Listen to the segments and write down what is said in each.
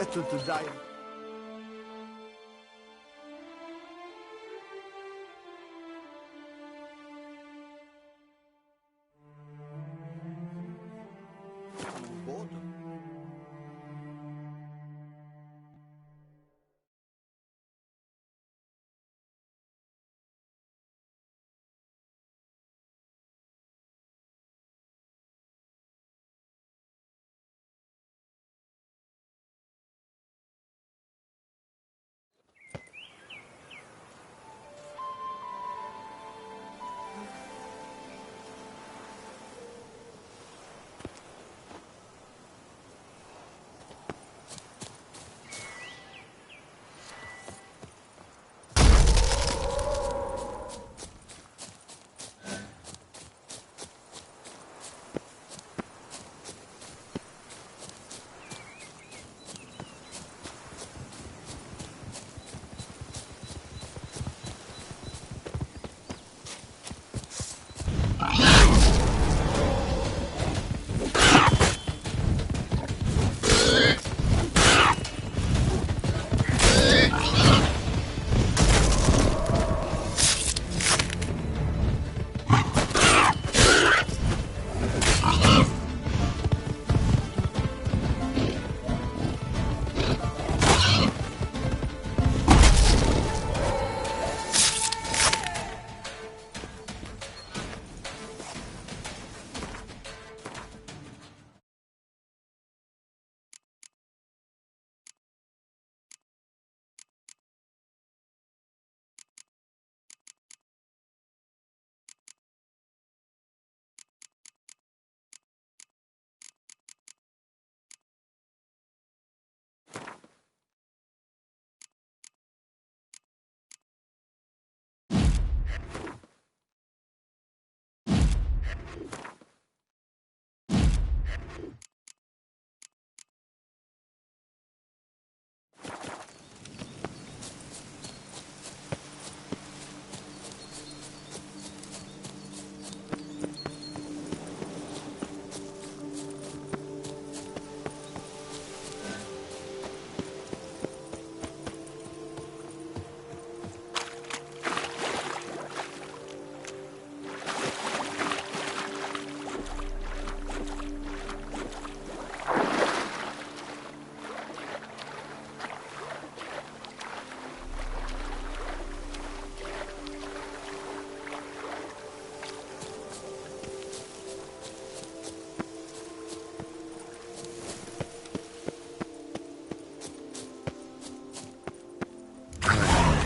Better to die.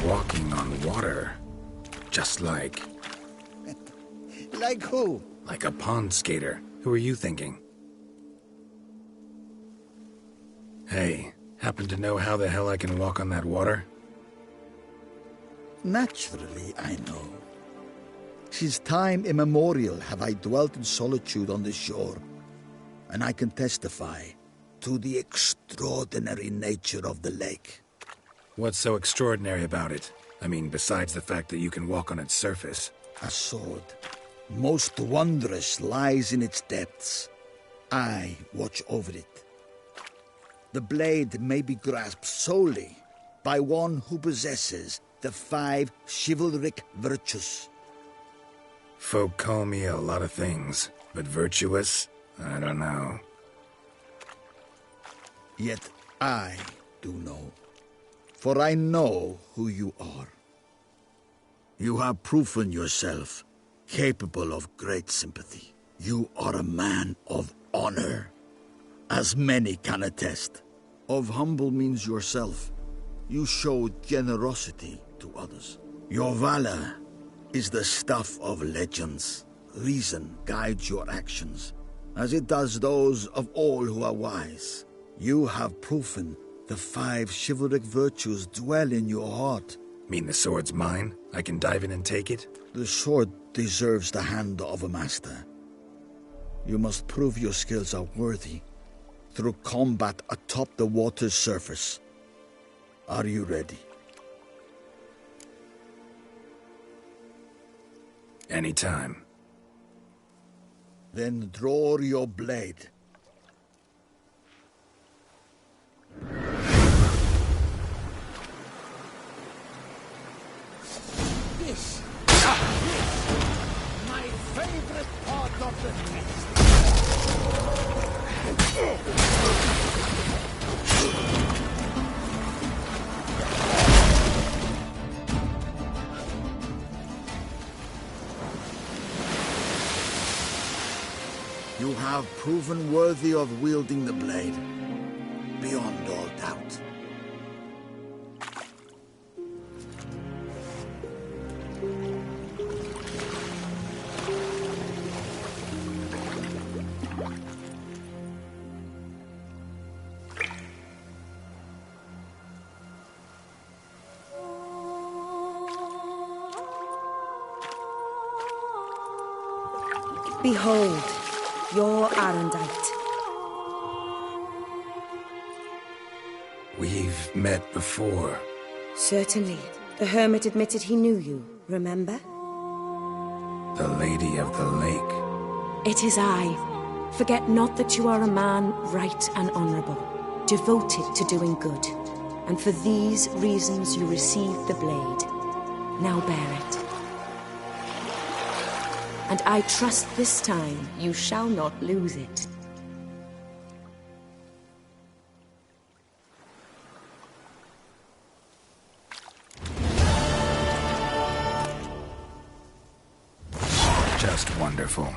Walking on water. Just like... Like who? Like a pond skater. Who are you thinking? Hey, happen to know how the hell I can walk on that water? Naturally, I know. Since time immemorial have I dwelt in solitude on the shore, and I can testify to the extraordinary nature of the lake. What's so extraordinary about it? I mean, besides the fact that you can walk on its surface. A sword, most wondrous, lies in its depths. I watch over it. The blade may be grasped solely by one who possesses the 5 chivalric virtues. Folk call me a lot of things, but virtuous? I don't know. Yet I do know. For I know who you are. You have proven yourself capable of great sympathy. You are a man of honor, as many can attest. Of humble means yourself. You show generosity to others. Your valor is the stuff of legends. Reason guides your actions, as it does those of all who are wise. You have proven the 5 chivalric virtues dwell in your heart. Mean the sword's mine? I can dive in and take it? The sword deserves the hand of a master. You must prove your skills are worthy through combat atop the water's surface. Are you ready? Anytime. Then draw your blade. You have proven worthy of wielding the blade, beyond all doubt. Behold, your Arendite. We've met before. Certainly. The hermit admitted he knew you, remember? The Lady of the Lake. It is I. Forget not that you are a man right and honorable, devoted to doing good. And for these reasons you received the blade. Now bear it. And I trust this time you shall not lose it. Just wonderful.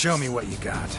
Show me what you got.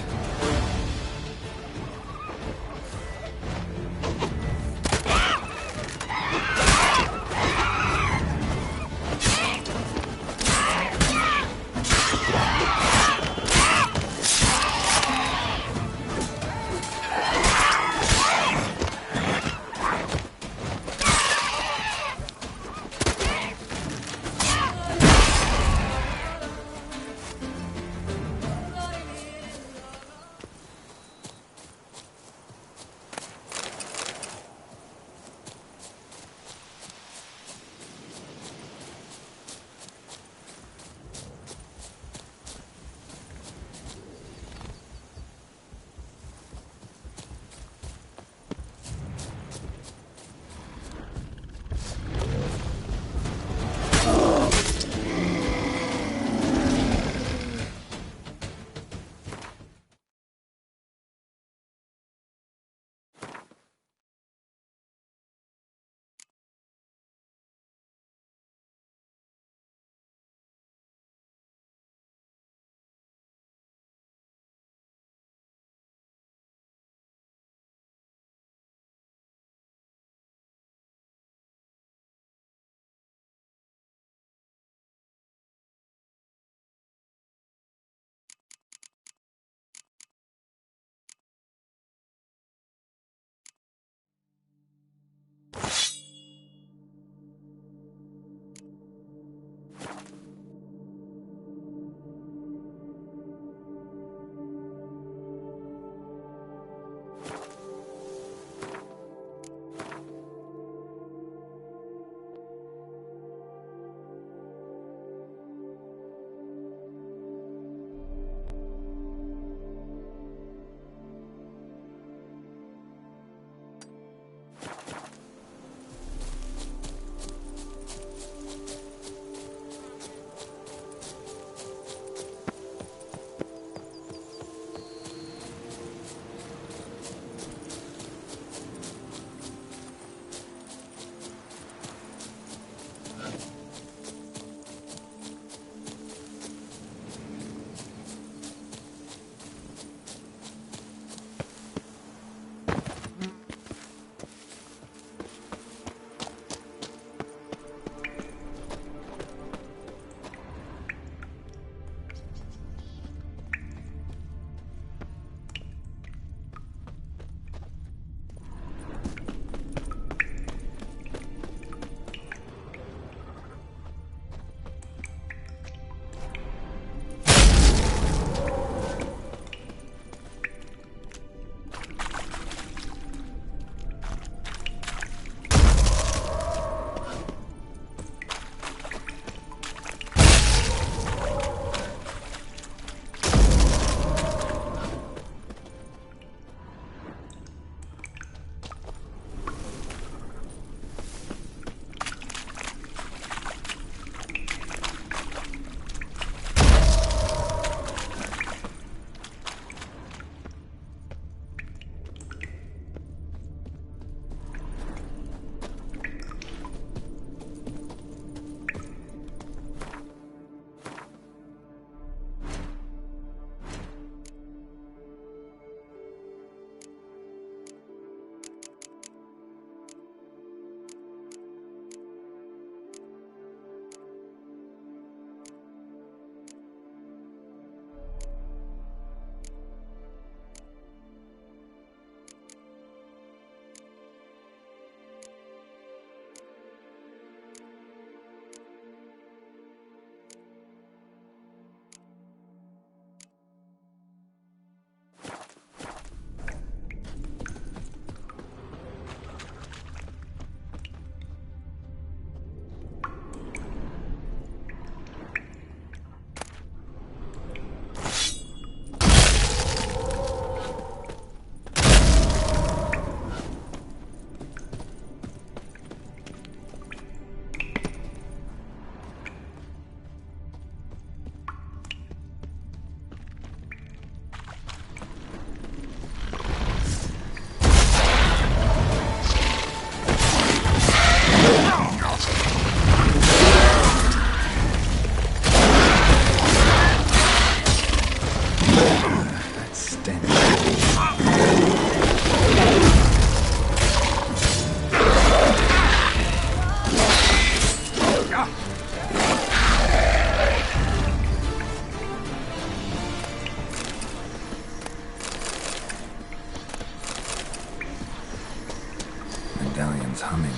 machine's humming.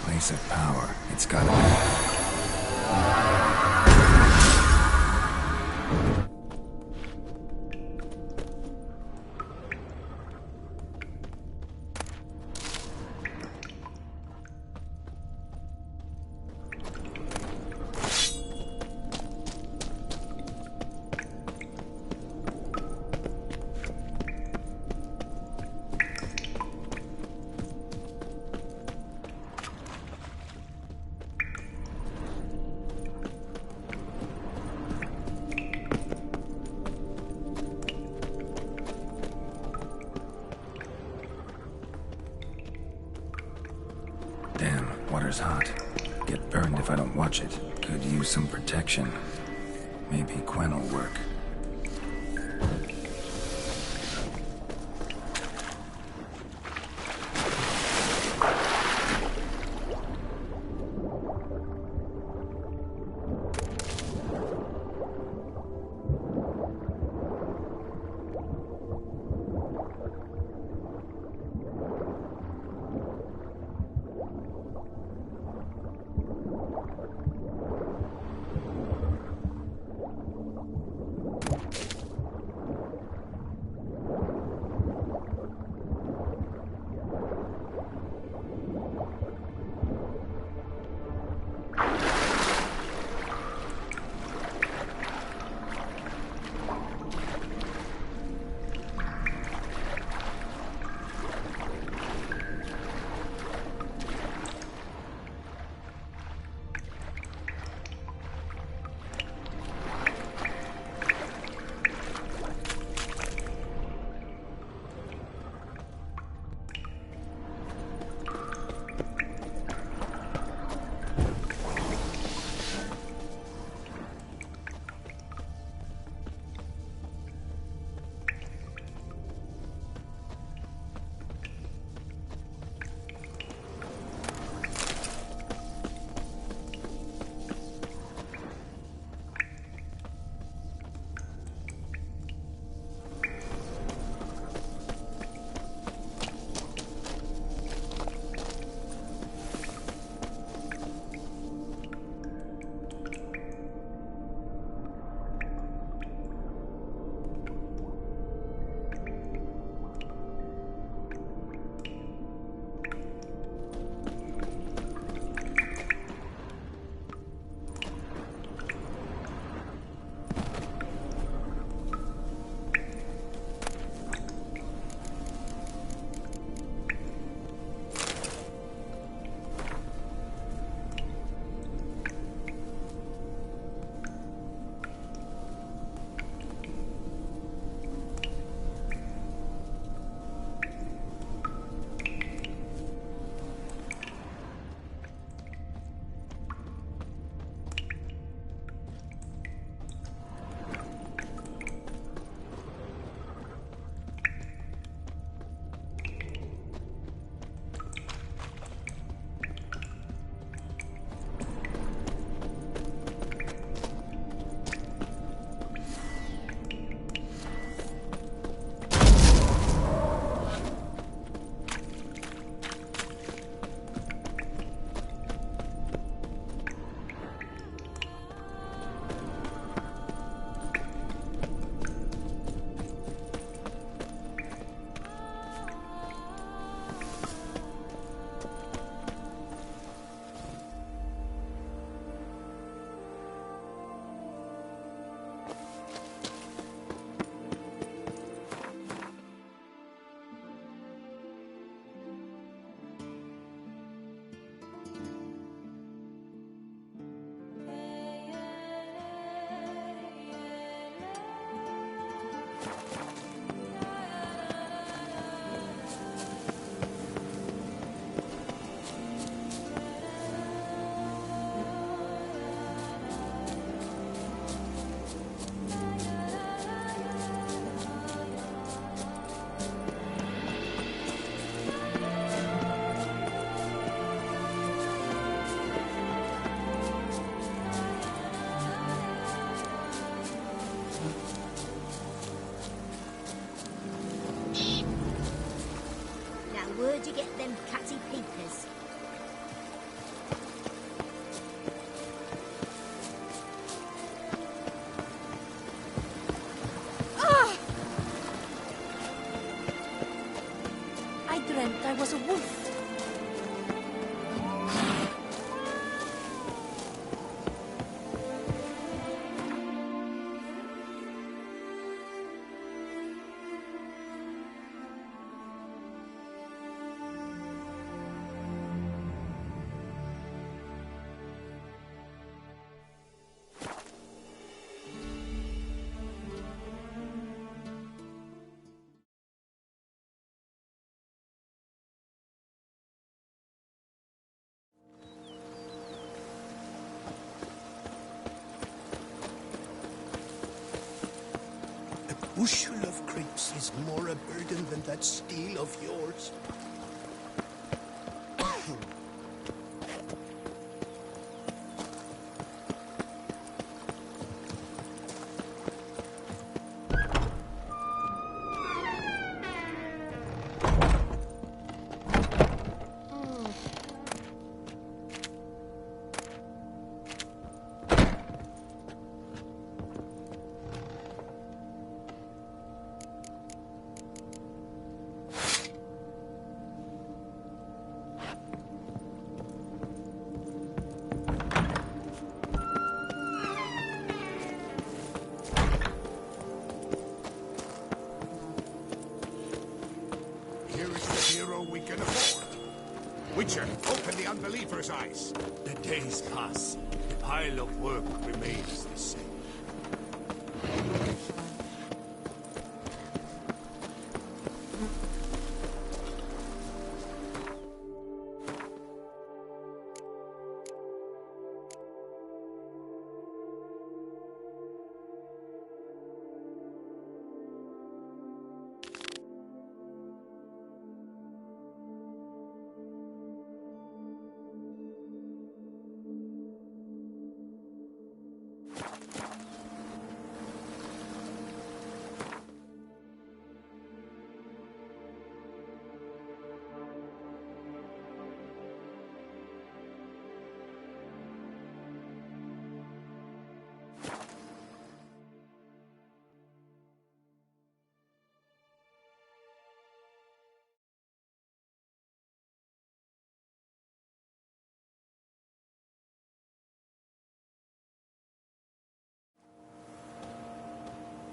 Place of power. It's gotta be. Damn, water's hot. Get burned if I don't watch it. Could use some protection. Maybe Quen will work. Where'd you get them catty peepers? I dreamt I was a wolf. Bushel of grapes is more a burden than that steel of yours. Witcher, open the unbeliever's eyes. The days pass. The pile of work remains the same.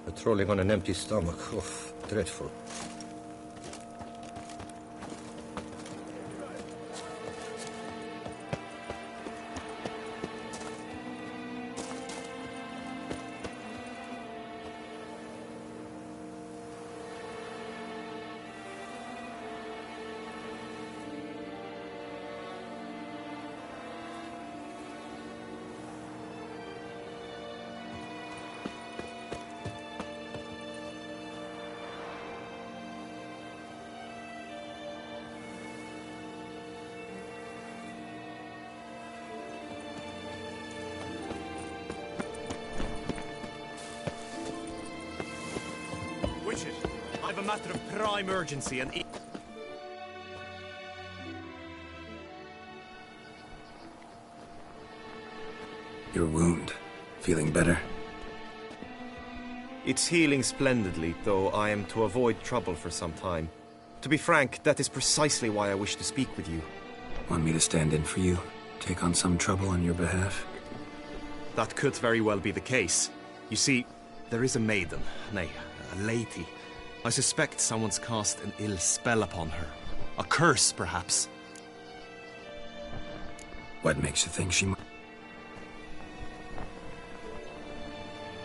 Patrolling on an empty stomach. Oh, dreadful. I've a matter of prime urgency and... Your wound. Feeling better? It's healing splendidly, though I am to avoid trouble for some time. To be frank, that is precisely why I wish to speak with you. Want me to stand in for you? Take on some trouble on your behalf? That could very well be the case. You see, there is a maiden, nay, a lady. I suspect someone's cast an ill spell upon her. A curse, perhaps. What makes you think she might?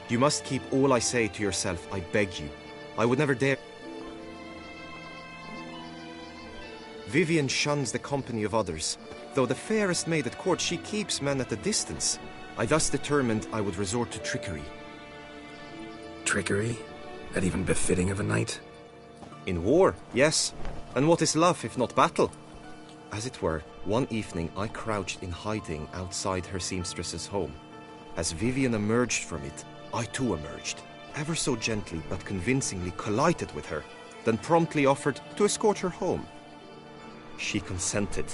You must keep all I say to yourself, I beg you. I would never dare... Vivienne shuns the company of others. Though the fairest maid at court, she keeps men at a distance. I thus determined I would resort to trickery. Trickery? That even befitting of a knight? In war, yes. And what is love if not battle? As it were, one evening I crouched in hiding outside her seamstress's home. As Vivienne emerged from it, I too emerged, ever so gently but convincingly collided with her, then promptly offered to escort her home. She consented.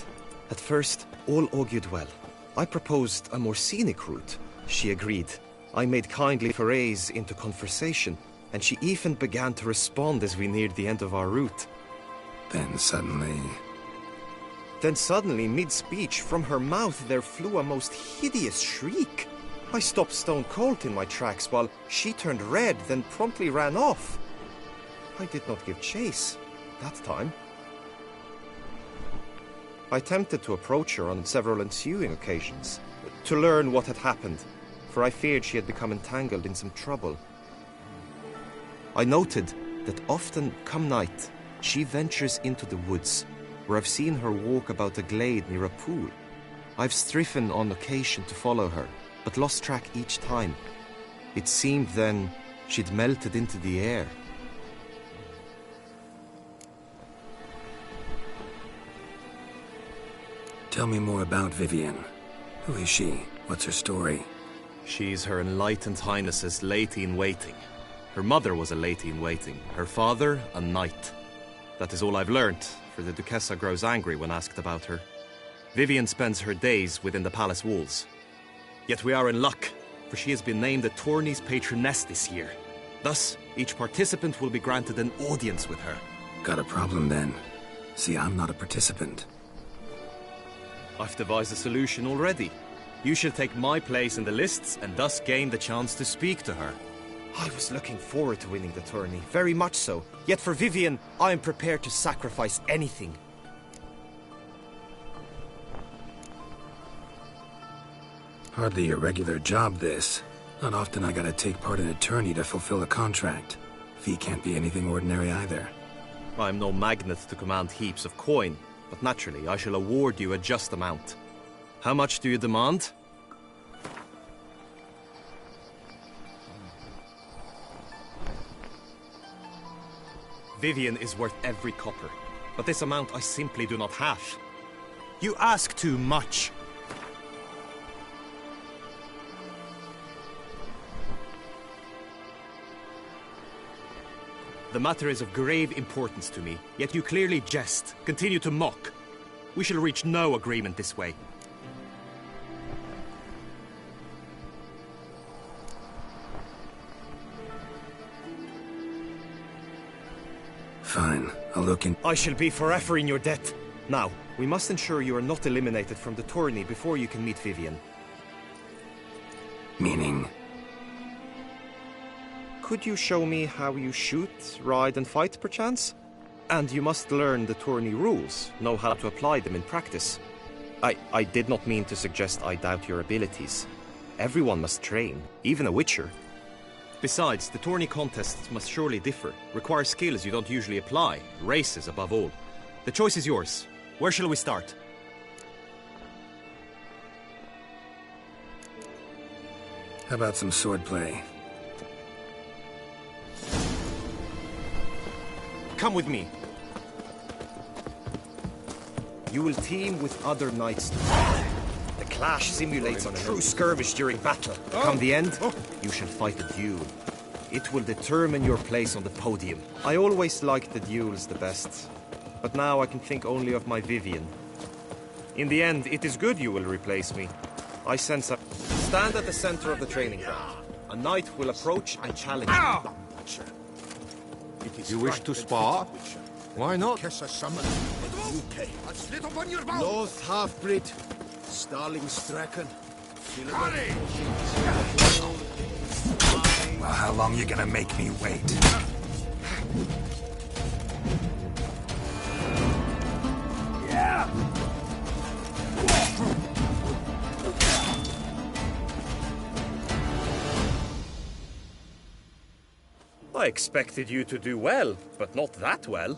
At first, all augured well. I proposed a more scenic route. She agreed. I made kindly forays into conversation, and she even began to respond as we neared the end of our route. Then suddenly, mid-speech, from her mouth there flew a most hideous shriek. I stopped stone cold in my tracks while she turned red, then promptly ran off. I did not give chase that time. I attempted to approach her on several ensuing occasions, to learn what had happened, for I feared she had become entangled in some trouble. I noted that often, come night, she ventures into the woods, where I've seen her walk about a glade near a pool. I've striven on occasion to follow her, but lost track each time. It seemed then she'd melted into the air. tell me more about Vivienne. Who is she? What's her story? She's Her Enlightened Highness's lady-in-waiting. Her mother was a lady-in-waiting, her father a knight. That is all I've learnt, for the Duchessa grows angry when asked about her. Vivienne spends her days within the palace walls. Yet we are in luck, for she has been named the tourney's patroness this year. Thus, each participant will be granted an audience with her. Got a problem then. See, I'm not a participant. I've devised a solution already. You shall take my place in the lists and thus gain the chance to speak to her. I was looking forward to winning the tourney, very much so. Yet for Vivienne, I am prepared to sacrifice anything. Hardly a regular job, this. Not often I gotta take part in a tourney to fulfill a contract. Fee can't be anything ordinary either. I am no magnet to command heaps of coin, but naturally I shall award you a just amount. How much do you demand? Vivienne is worth every copper, but this amount I simply do not have. You ask too much. The matter is of grave importance to me, yet you clearly jest, continue to mock. We shall reach no agreement this way. Fine, I'll look in. I shall be forever in your debt. Now, we must ensure you are not eliminated from the tourney before you can meet Vivienne. Meaning? Could you show me how you shoot, ride and fight, perchance? And you must learn the tourney rules, know how to apply them in practice. I did not mean to suggest I doubt your abilities. Everyone must train, even a witcher. Besides, the tourney contests must surely differ, require skills you don't usually apply, races above all. The choice is yours. Where shall we start? How about some swordplay? Come with me. You will team with other knights. The clash simulates a true skirmish during battle. Come the end, you shall fight a duel. It will determine your place on the podium. I always liked the duels the best, but now I can think only of my Vivienne. In the end, it is good you will replace me. I sense a... Stand at the center of the training ground. A knight will approach and challenge you. You wish to spar? Why not? Loth half-breed, Starling Strachan. Well, how long you gonna make me wait? I expected you to do well, but not that well.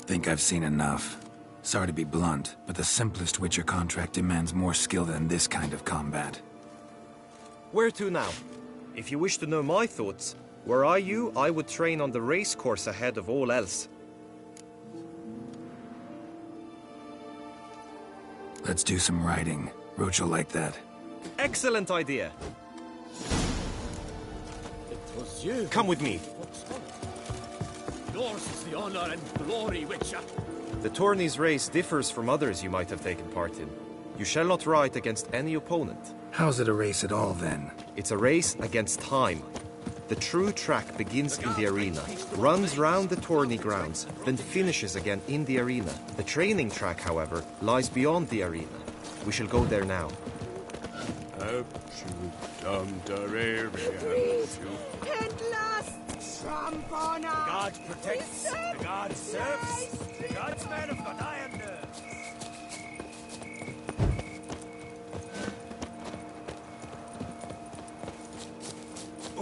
Think I've seen enough. Sorry to be blunt, but the simplest Witcher contract demands more skill than this kind of combat. Where to now? If you wish to know my thoughts, were I you, I would train on the race course ahead of all else. Let's do some riding. Roach will like that. Excellent idea. It was you. Come with me. Yours is the honor and glory, Witcher. The tourney's race differs from others you might have taken part in. You shall not ride against any opponent. How's it a race at all, then? It's a race against time. The true track begins in the arena, runs round the tourney grounds, then finishes again in the arena. The training track, however, lies beyond the arena. We shall go there now. God protects, the God serves, the Godsmen have got iron nerves.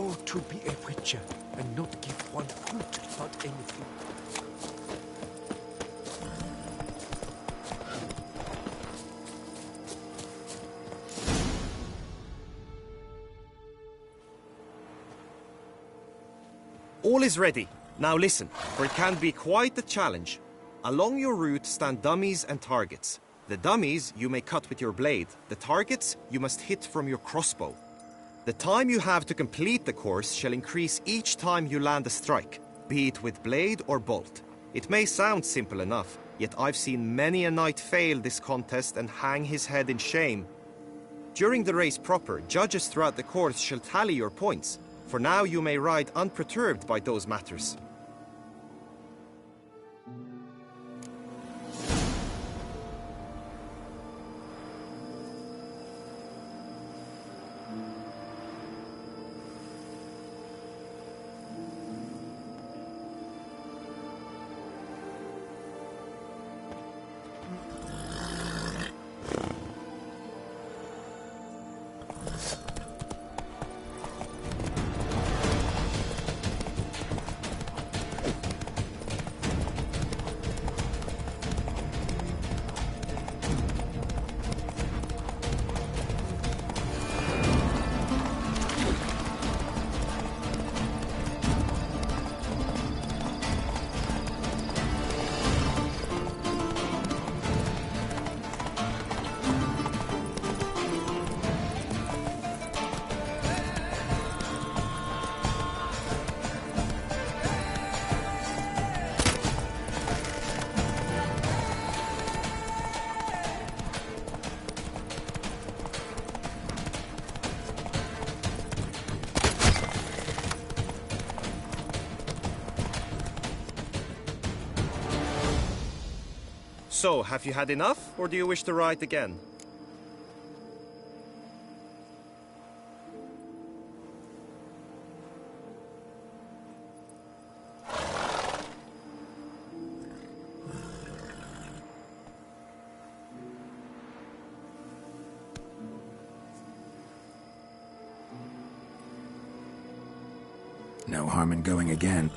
Oh, to be a witcher and not give one hoot about anything. All is ready. Now listen, for it can be quite the challenge. Along your route stand dummies and targets. The dummies you may cut with your blade. The targets you must hit from your crossbow. The time you have to complete the course shall increase each time you land a strike, be it with blade or bolt. It may sound simple enough, yet I've seen many a knight fail this contest and hang his head in shame. During the race proper, judges throughout the course shall tally your points. For now you may ride unperturbed by those matters. So, have you had enough, or do you wish to ride again? No harm in going again.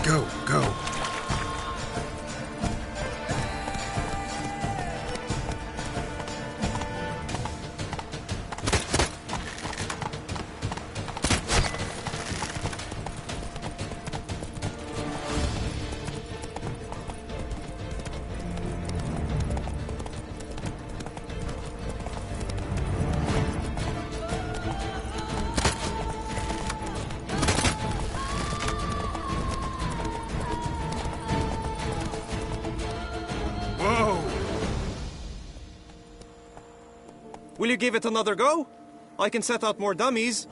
Go, go. Will you give it another go? I can set out more dummies.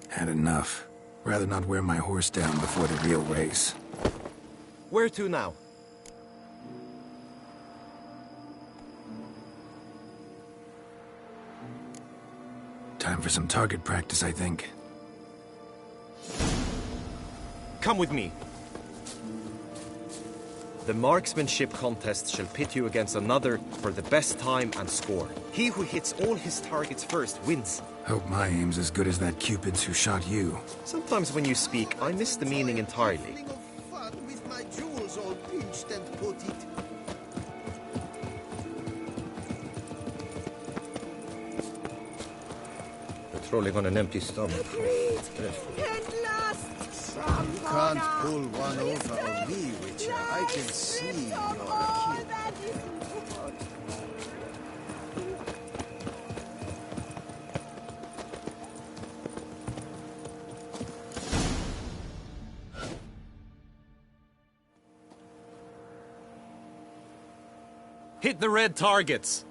Had enough. Rather not wear my horse down before the real race. Where to now? Time for some target practice, I think. Come with me. The marksmanship contest shall pit you against another for the best time and score. He who hits all his targets first wins. Hope my aim's as good as that Cupid's who shot you. Sometimes when you speak, I miss the meaning entirely. With my jewels all pinched and potted. Patrolling on an empty stomach. Dreadful. You can't pull one over on me, Witcher. I can see you're a kid. Hit the red targets!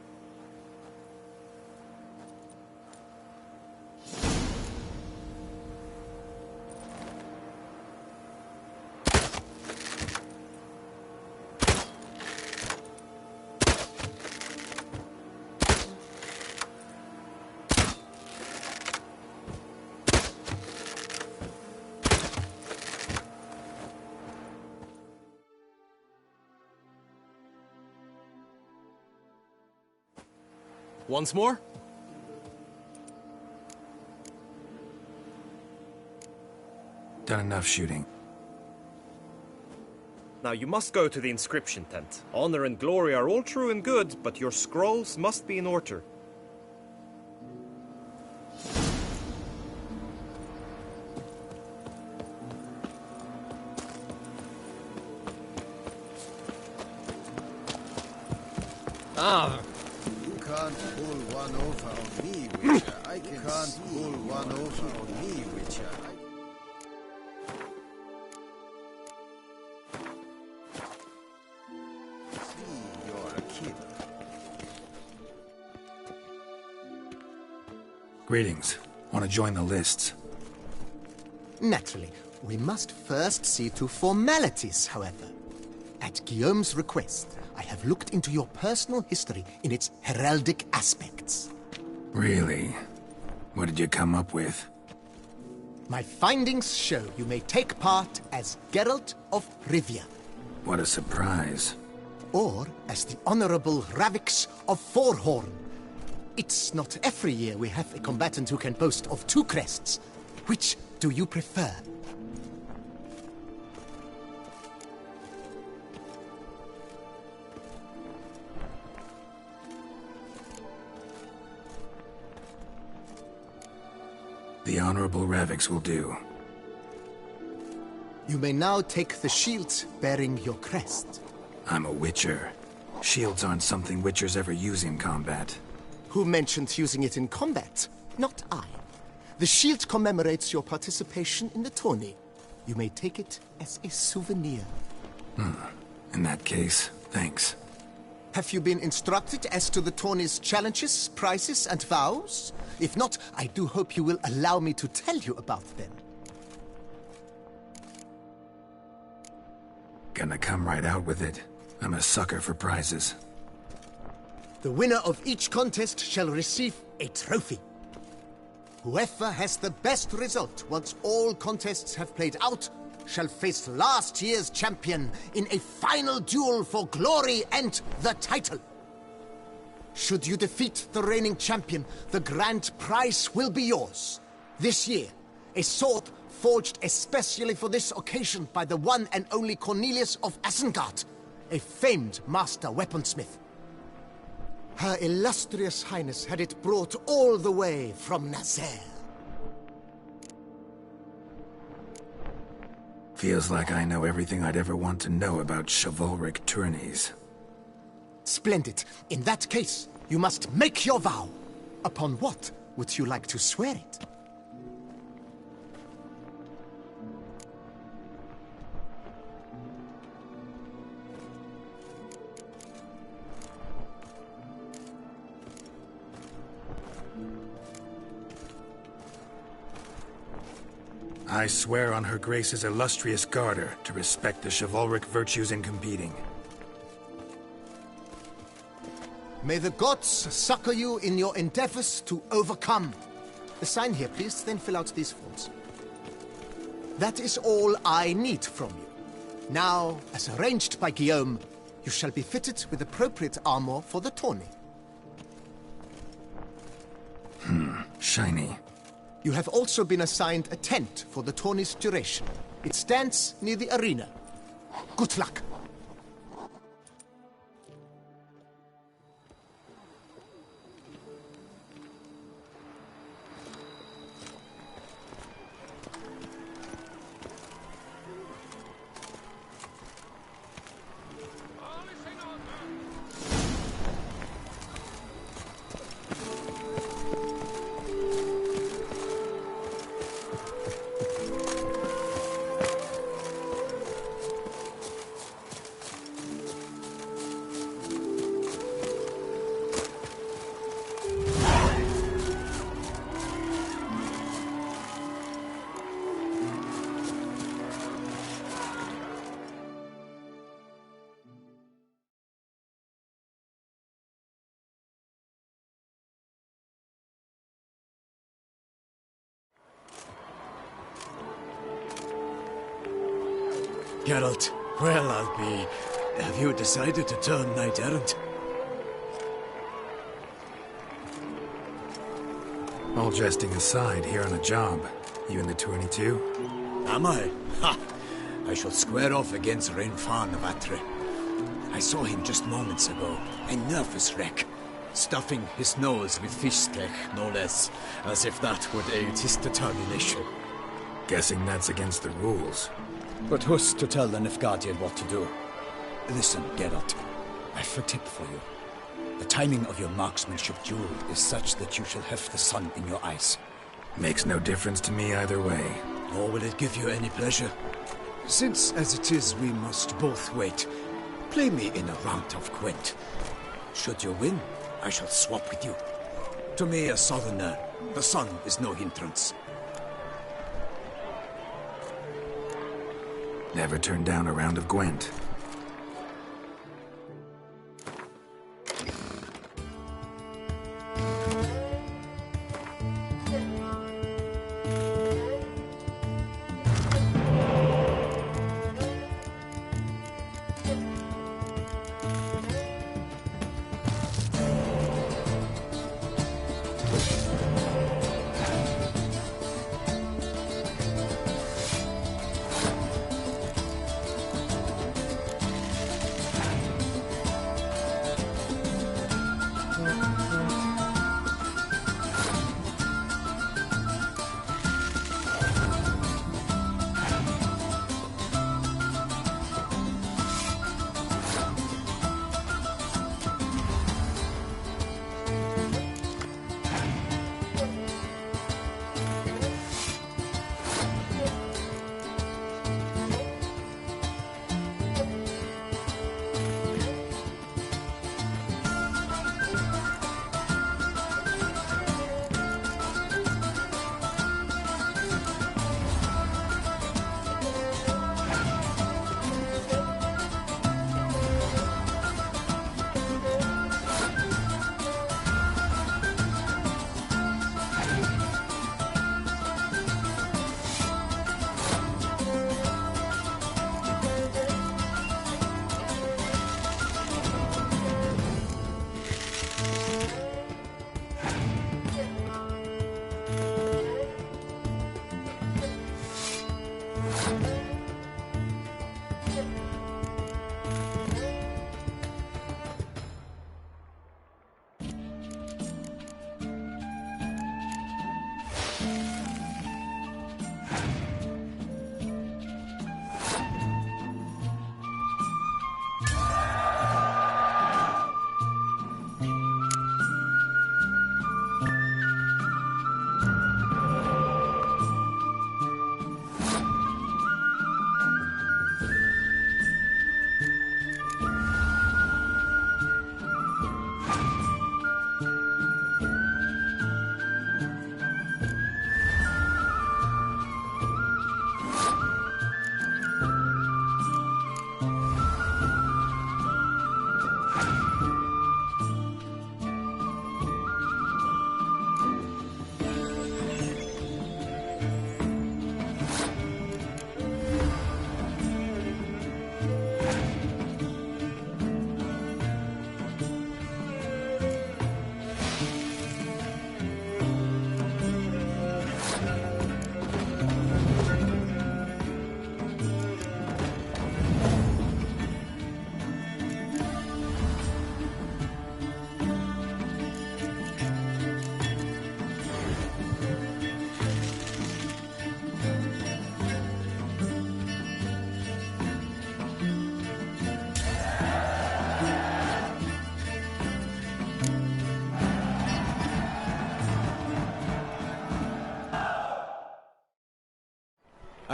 Once more? Done enough shooting. Now you must go to the inscription tent. Honor and glory are all true and good, but your scrolls must be in order. Ah! You can't pull one over on me, Witcher. I can't pull one over on me, Witcher. See, you're a kid. Greetings. Want to join the lists? Naturally. We must first see to formalities, however. At Guillaume's request, I have looked into your personal history in its heraldic aspects. Really? What did you come up with? My findings show you may take part as Geralt of Rivia. What a surprise. Or as the Honorable Ravix of Forhorn. It's not every year we have a combatant who can boast of 2 crests. Which do you prefer? The Honorable Ravix will do. You may now take the shield bearing your crest. I'm a Witcher. Shields aren't something Witchers ever use in combat. Who mentioned using it in combat? Not I. The shield commemorates your participation in the tourney. You may take it as a souvenir. In that case, thanks. Have you been instructed as to the tourney's challenges, prizes, and vows? If not, I do hope you will allow me to tell you about them. Gonna come right out with it. I'm a sucker for prizes. The winner of each contest shall receive a trophy. Whoever has the best result once all contests have played out shall face last year's champion in a final duel for glory and the title. Should you defeat the reigning champion, the grand prize will be yours. This year, a sword forged especially for this occasion by the one and only Cornelius of Isengard, a famed master weaponsmith. Her illustrious highness had it brought all the way from Nazaire. Feels like I know everything I'd ever want to know about chivalric tourneys. Splendid. In that case, you must make your vow. Upon what would you like to swear it? I swear on Her Grace's illustrious garter to respect the chivalric virtues in competing. May the gods succor you in your endeavors to overcome. Sign here, please, then fill out these forms. That is all I need from you. Now, as arranged by Guillaume, you shall be fitted with appropriate armor for the tourney. Shiny. You have also been assigned a tent for the tourney's duration. It stands near the arena. Good luck. Geralt, well, I'll be... Have you decided to turn knight-errant? All jesting aside, here on a job. You in the tourney too? Am I? Ha! I shall square off against Rainfan of Atre. I saw him just moments ago. A nervous wreck. Stuffing his nose with fish steak, no less. As if that would aid his determination. Guessing that's against the rules. But who's to tell the Nilfgaardian what to do? Listen, Geralt. I've a tip for you. The timing of your marksmanship duel is such that you shall have the sun in your eyes. Makes no difference to me either way. Nor will it give you any pleasure. Since, as it is, we must both wait, play me in a round of Gwent. Should you win, I shall swap with you. To me, a southerner, the sun is no hindrance. Never turn down a round of Gwent.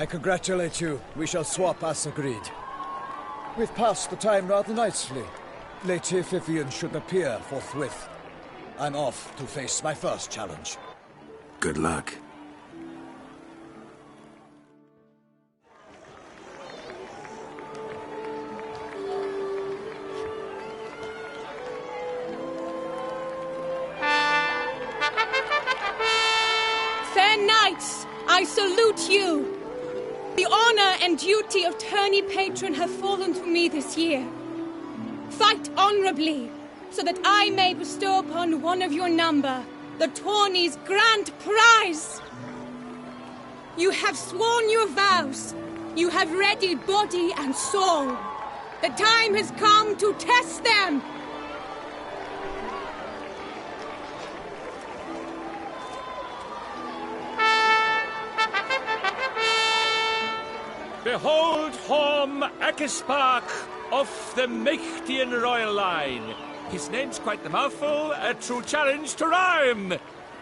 I congratulate you. We shall swap as agreed. We've passed the time rather nicely. Lady Vivian should appear forthwith. I'm off to face my first challenge. Good luck. Fair knights, I salute you. The honor and duty of tourney patron have fallen to me this year. Fight honorably, so that I may bestow upon one of your number the tourney's grand prize. You have sworn your vows. You have readied body and soul. The time has come to test them. Behold Horm Akispark of the Mechtian royal line. His name's quite the mouthful, a true challenge to rhyme.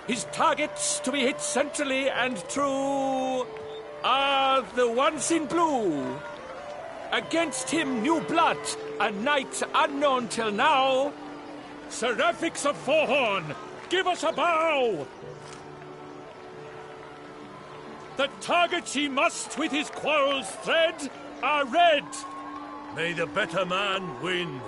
His targets to be hit centrally and true are the ones in blue. Against him new blood, a knight unknown till now. Seraphix of Forhorn, give us a bow! The targets he must with his quarrels thread are red. May the better man win.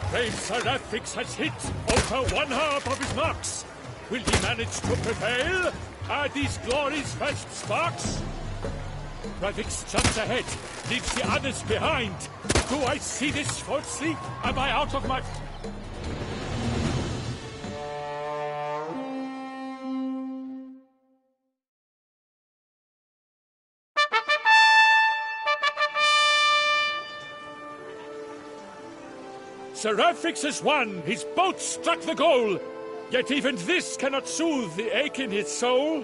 Brave Seraphix has hit over one half of his marks. Will he manage to prevail? Are these glories first sparks? Ravix jumps ahead, leaves the others behind. Do I see this falsely? Am I out of my... Seraphix has won! His boat struck the goal! Yet even this cannot soothe the ache in his soul.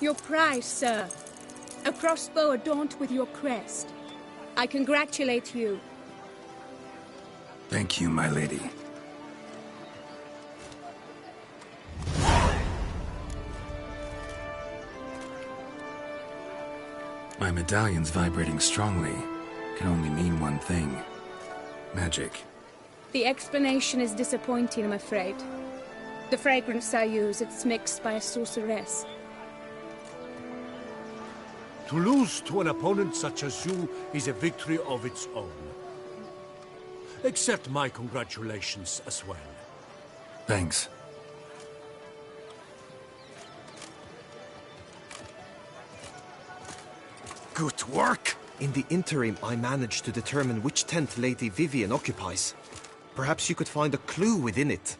Your prize, sir. A crossbow adorned with your crest. I congratulate you. Thank you, my lady. My medallion's vibrating strongly. Can only mean one thing. Magic. The explanation is disappointing, I'm afraid. The fragrance I use, it's mixed by a sorceress. To lose to an opponent such as you is a victory of its own. Accept my congratulations as well. Thanks. Good work! In the interim, I managed to determine which tent Lady Vivian occupies. Perhaps you could find a clue within it.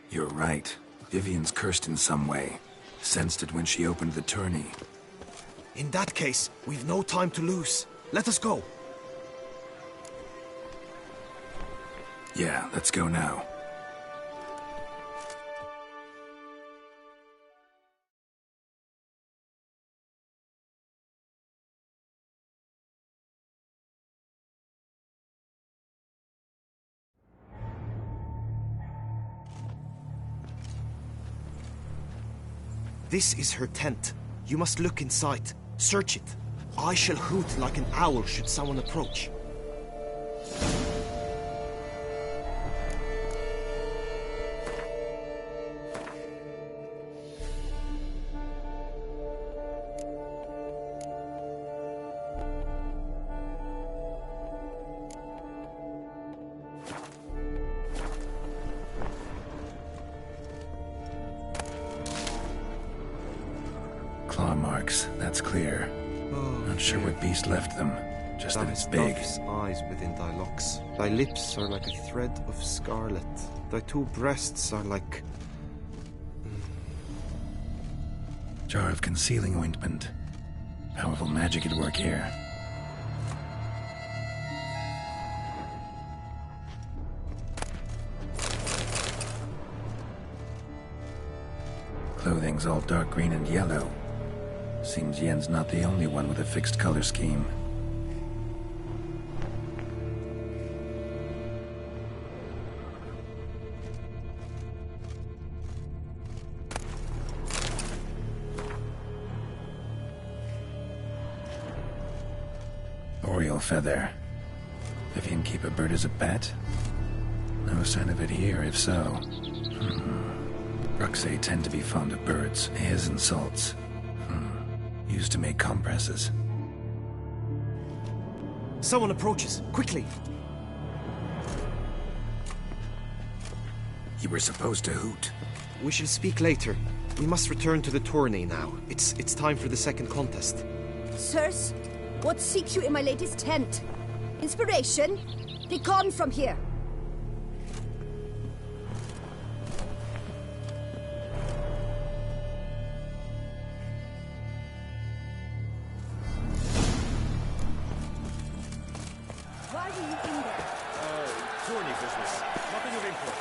You're right. Vivian's cursed in some way. Sensed it when she opened the tourney. In that case, we've no time to lose. Let us go. Yeah, let's go now. This is her tent. You must look inside. Search it. I shall hoot like an owl should someone approach. Claw marks, that's clear. Not sure what beast left them. just Thou that it's hast big. dove's eyes within thy locks. Thy lips are like a thread of scarlet. Thy two breasts are like... Jar of concealing ointment. Powerful magic at work here. Clothing's all dark green and yellow. Seems Yen's not the only one with a fixed color scheme. Oriole feather. Vivian keep a bird as a pet? No sign of it here, if so. Bruxay tend to be fond of birds, hairs and salts. Used to make compresses. Someone approaches. Quickly! You were supposed to hoot. We shall speak later. We must return to the tourney now. It's time for the second contest. Sirs, what seeks you in my latest tent? Inspiration? Be gone from here. Why were you in there? Tourney business. Nothing of import.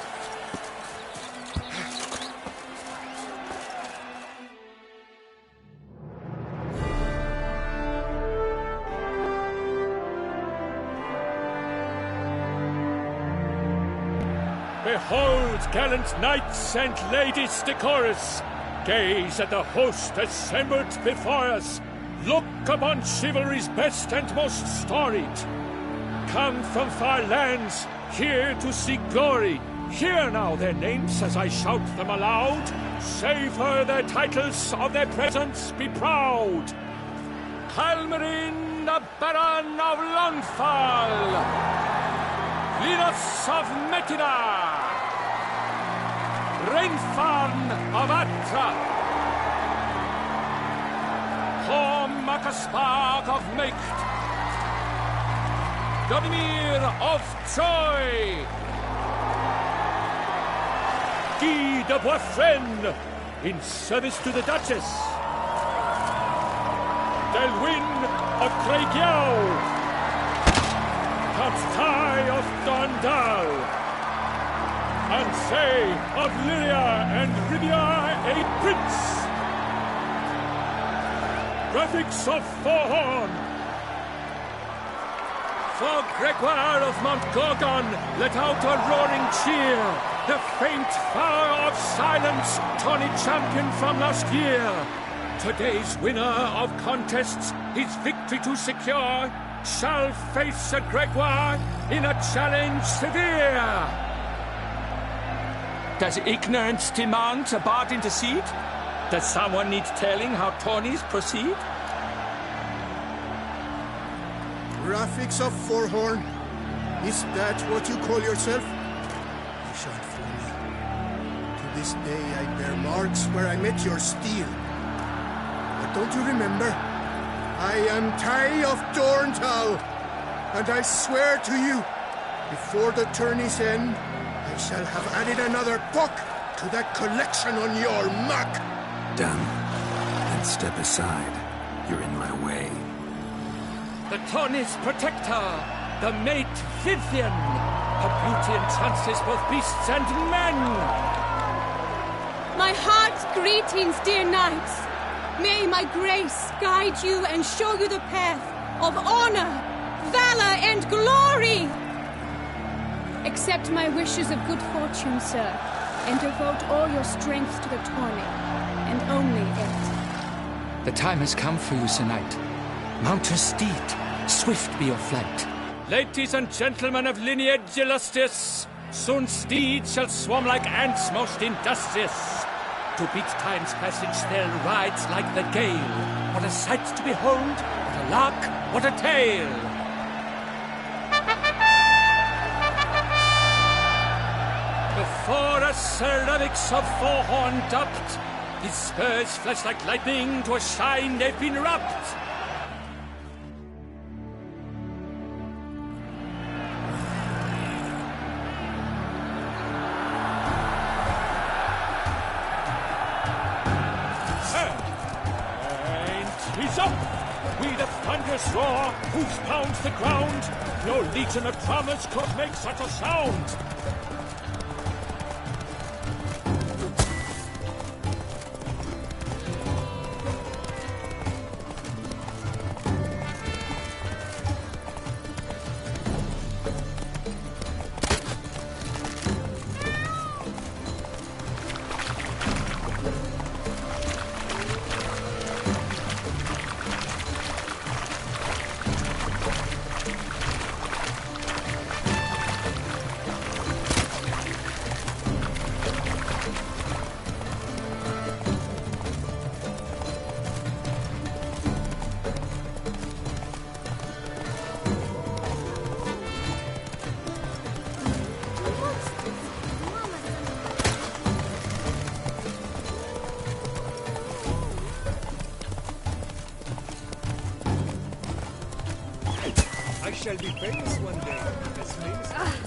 Behold, gallant knights and ladies decorous, gaze at the host assembled before us. Look upon chivalry's best and most storied. Come from far lands, here to seek glory. Hear now their names as I shout them aloud. Savor their titles, of their presence be proud. Halmarin, the Baron of Longfall. Linus of Metina, Reinfarn of Atra, Horm Akaspag of Mecht, Dodimir of Troy, Guy de Boisfren, in service to the Duchess, Delwyn of Craigyow, Count Tai of Dondal, Ansay of Lyria and Rivia a Prince, Graphics of Forhorn, for Gregoire of Mount Gorgon let out a roaring cheer, the faint fire of silence, tawny champion from last year. Today's winner of contests, his victory to secure, shall face Sir Gregoire in a challenge severe. Does ignorance demand a bard intercede? Does someone need telling how tourneys proceed? Graphics of Forhorn, is that what you call yourself? You shan't fool me. To this day I bear marks where I met your steel. But don't you remember? I am Tai of Dorntal, and I swear to you, before the tourney's end, I shall have added another book to that collection on your map. Done. Then step aside. You're in my way. The tourney's protector, the mate Vivian. Her beauty entrances both beasts and men. My heart's greetings, dear knights. May my grace guide you and show you the path of honor, valor, and glory. Accept my wishes of good fortune, sir, and devote all your strength to the tourney, and only it. The time has come for you, Sir Knight. Mount your steed. Swift be your flight. Ladies and gentlemen of lineage illustrious, soon steeds shall swarm like ants most industrious. To beat time's passage they'll ride like the gale. What a sight to behold, what a lark, what a tale! Before us Sir Ravix of Forhorn dubbed, his spurs flash like lightning, to a shine they've been wrapped. We the thunder's roar, hoofs pounds the ground. No legion of drummers could make such a sound. I shall be famous one day, as famous as...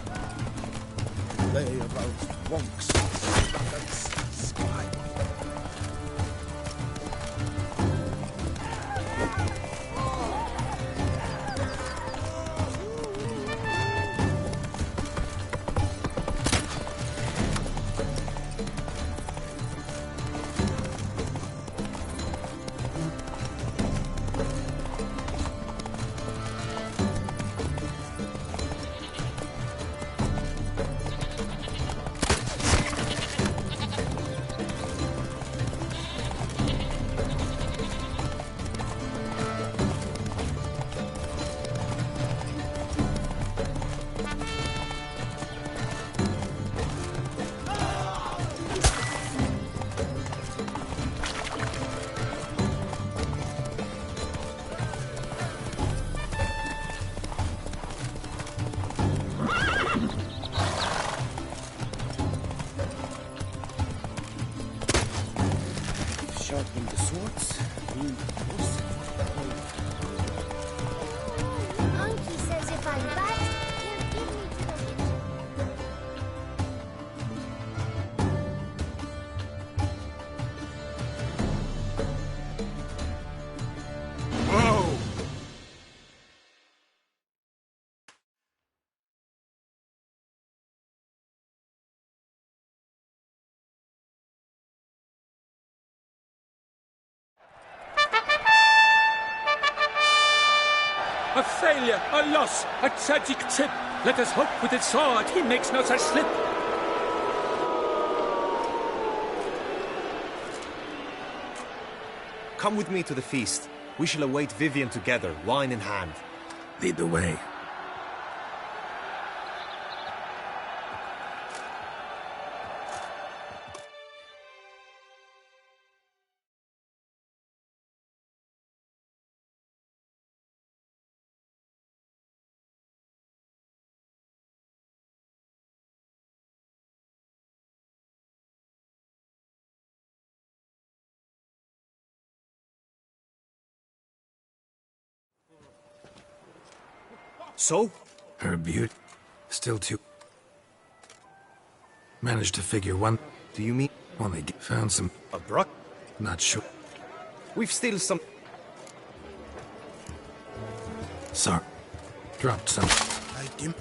Lay about wonks. Sky. Sharpen the swords. Unky says if I'm bad, he'll give me to Whoa! A failure, a loss, a tragic trip. Let us hope with its sword he makes no such slip. Come with me to the feast. We shall await Vivian together, wine in hand. Lead the way. So? Her beauty. Still too... Managed to figure one... Do you mean... Only found some... A Bruck? Not sure. We've still some... Sorry. Dropped some... Like him.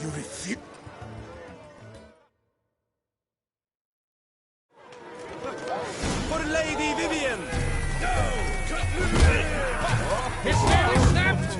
You refuse. For Lady Vivian! His tail is snapped!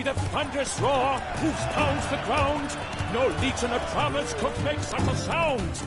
the thunderous roar, hooves pounds the ground. No legion of trammers could make such a sound.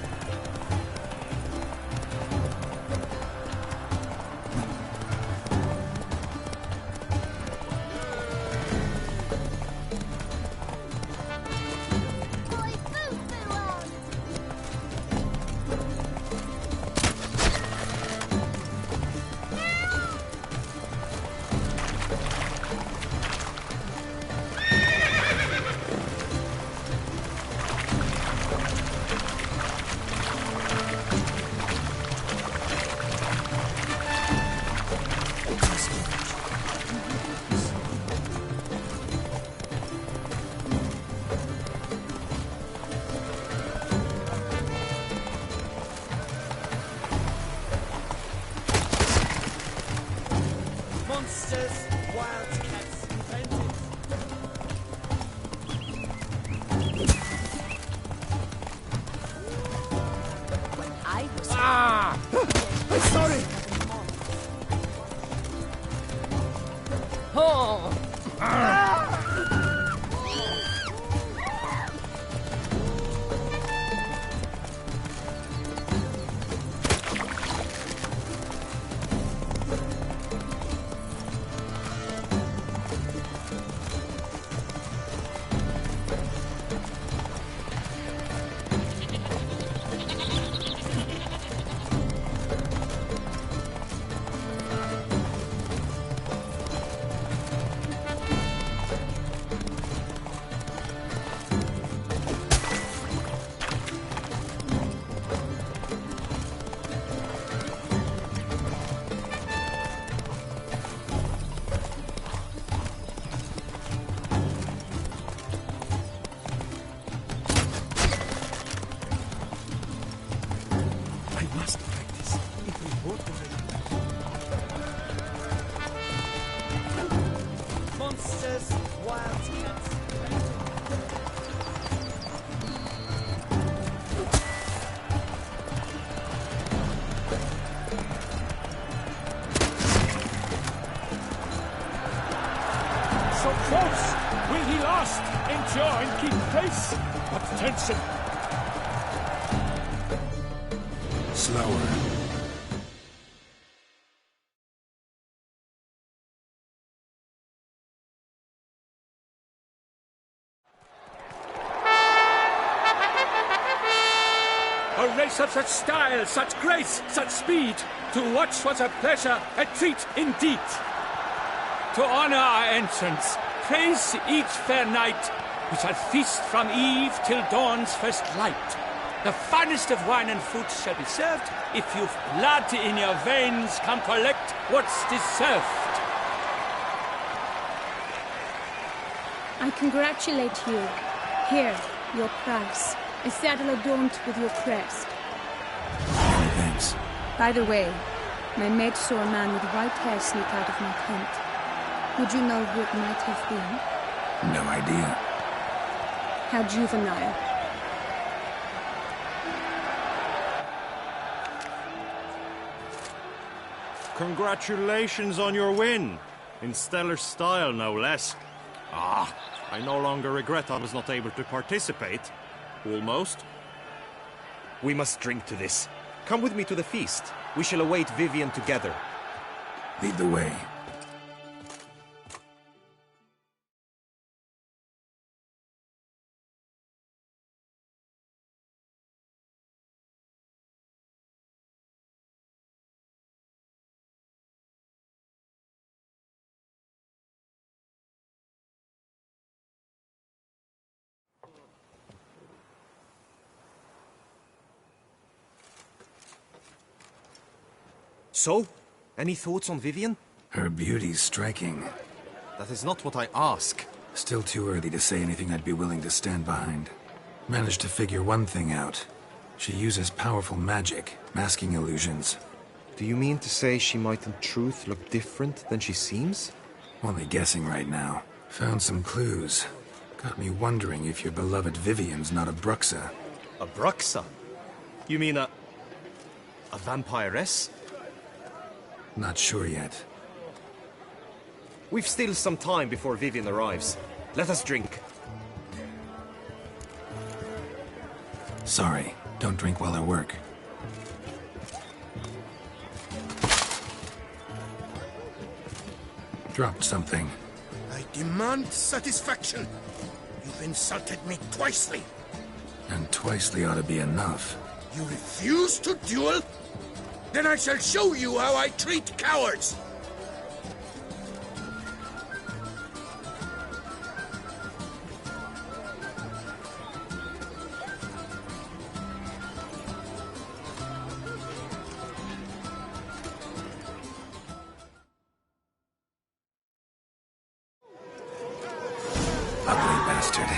A race of such style, such grace, such speed. To watch was a pleasure, a treat indeed. To honor our entrance, praise each fair knight, we shall feast from eve till dawn's first light. The finest of wine and food shall be served. If you've blood in your veins, come collect what's deserved. I congratulate you. Here, your price. A saddle adorned with your crest. Thanks. By the way, my maid saw a man with white hair sneak out of my tent. Would you know who it might have been? No idea. How juvenile. Congratulations on your win. In stellar style, no less. Ah, I no longer regret I was not able to participate. Almost. We must drink to this. Come with me to the feast. We shall await Vivian together. Lead the way. So, any thoughts on Vivian? Her beauty's striking. That is not what I ask. Still too early to say anything I'd be willing to stand behind. Managed to figure one thing out. She uses powerful magic, masking illusions. Do you mean to say she might in truth look different than she seems? Only guessing right now. Found some clues. Got me wondering if your beloved Vivian's not a Bruxa. A Bruxa? You mean a vampiress? Not sure yet. We've still some time before Vivian arrives. Let us drink. Sorry, don't drink while I work. Dropped something. I demand satisfaction. You've insulted me twicely. And twicely ought to be enough. You refuse to duel? Then I shall show you how I treat cowards! Ugly bastard.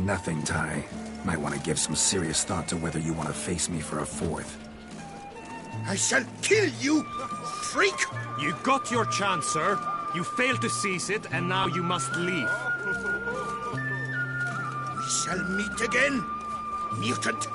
Nothing, Ty. Might want to give some serious thought to whether you want to face me for a fourth. I shall kill you, freak! You got your chance, sir. You failed to seize it, and now you must leave. We shall meet again, mutant.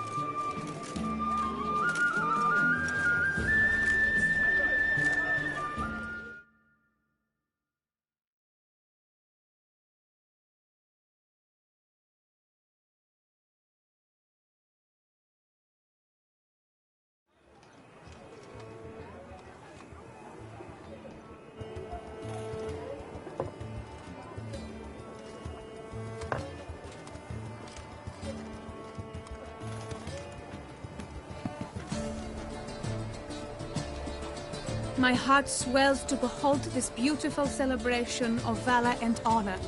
My heart swells to behold this beautiful celebration of valor and honor,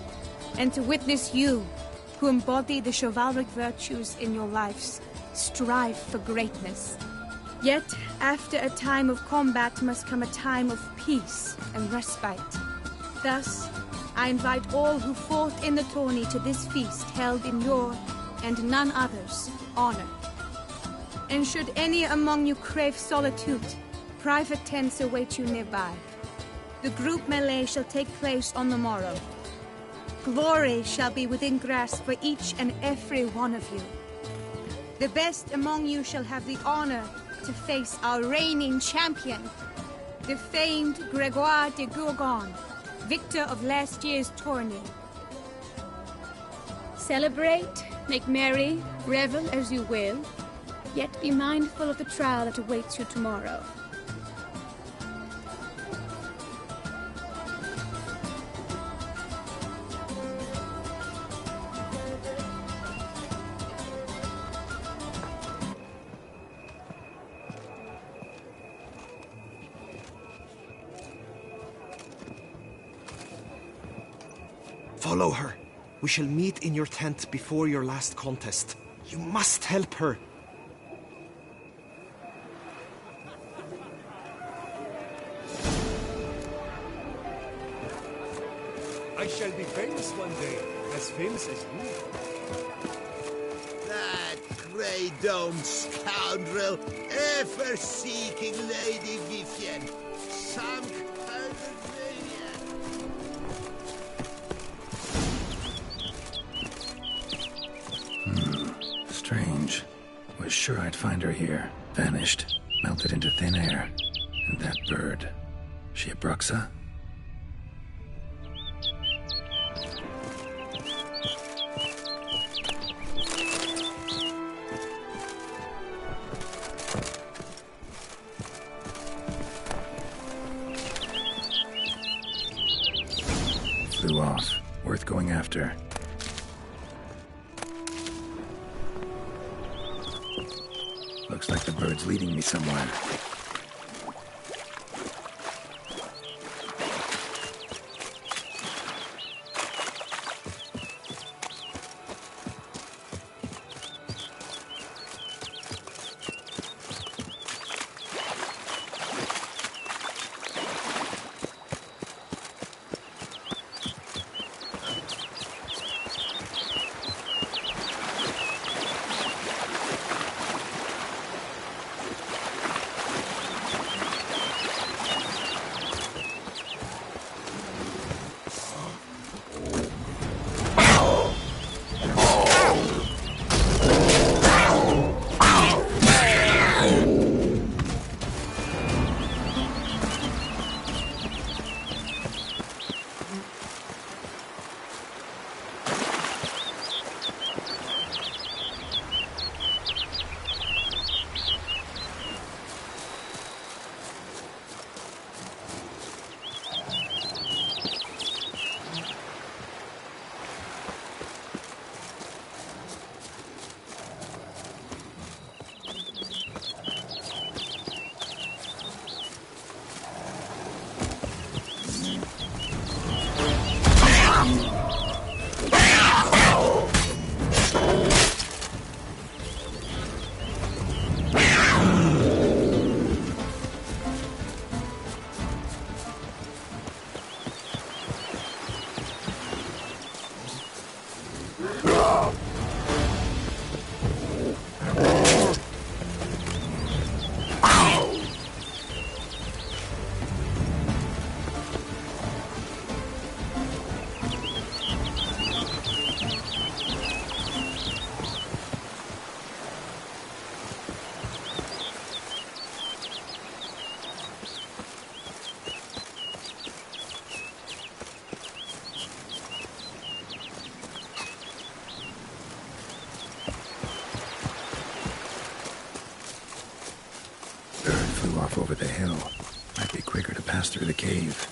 and to witness you, who embody the chivalric virtues in your lives, strive for greatness. Yet, after a time of combat must come a time of peace and respite. Thus, I invite all who fought in the tourney to this feast held in your, and none other's, honor. And should any among you crave solitude, private tents await you nearby. The group melee shall take place on the morrow. Glory shall be within grasp for each and every one of you. The best among you shall have the honor to face our reigning champion, the famed Gregoire de Gourgon, victor of last year's tourney. Celebrate, make merry, revel as you will, yet be mindful of the trial that awaits you tomorrow. Follow her. We shall meet in your tent before your last contest. You must help her. I shall be famous one day, as famous as you. That grey-domed scoundrel, ever seeking Lady Vivienne. Some kind of maniac. Strange. Was sure I'd find her here. Vanished. Melted into thin air. And that bird. She a Bruxa? Flew off. Worth going after. Looks like the bird's leading me somewhere. off over the hill. Might be quicker to pass through the cave.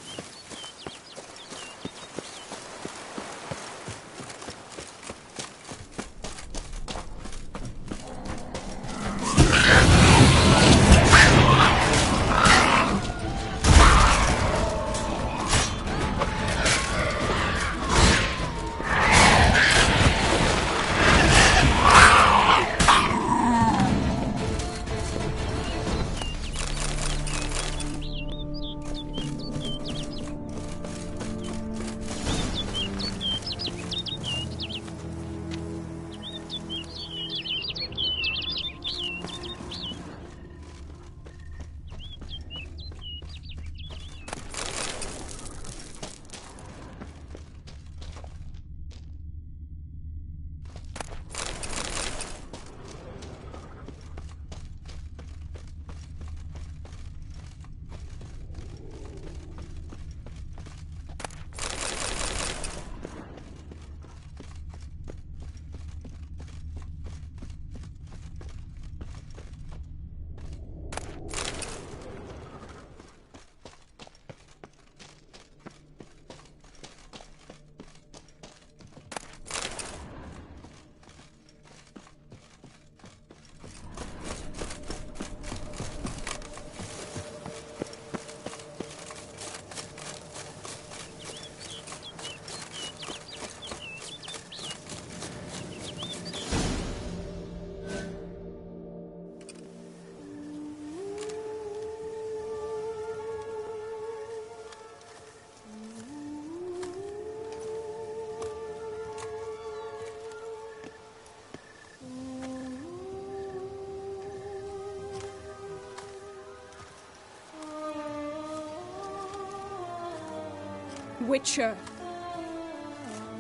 Witcher.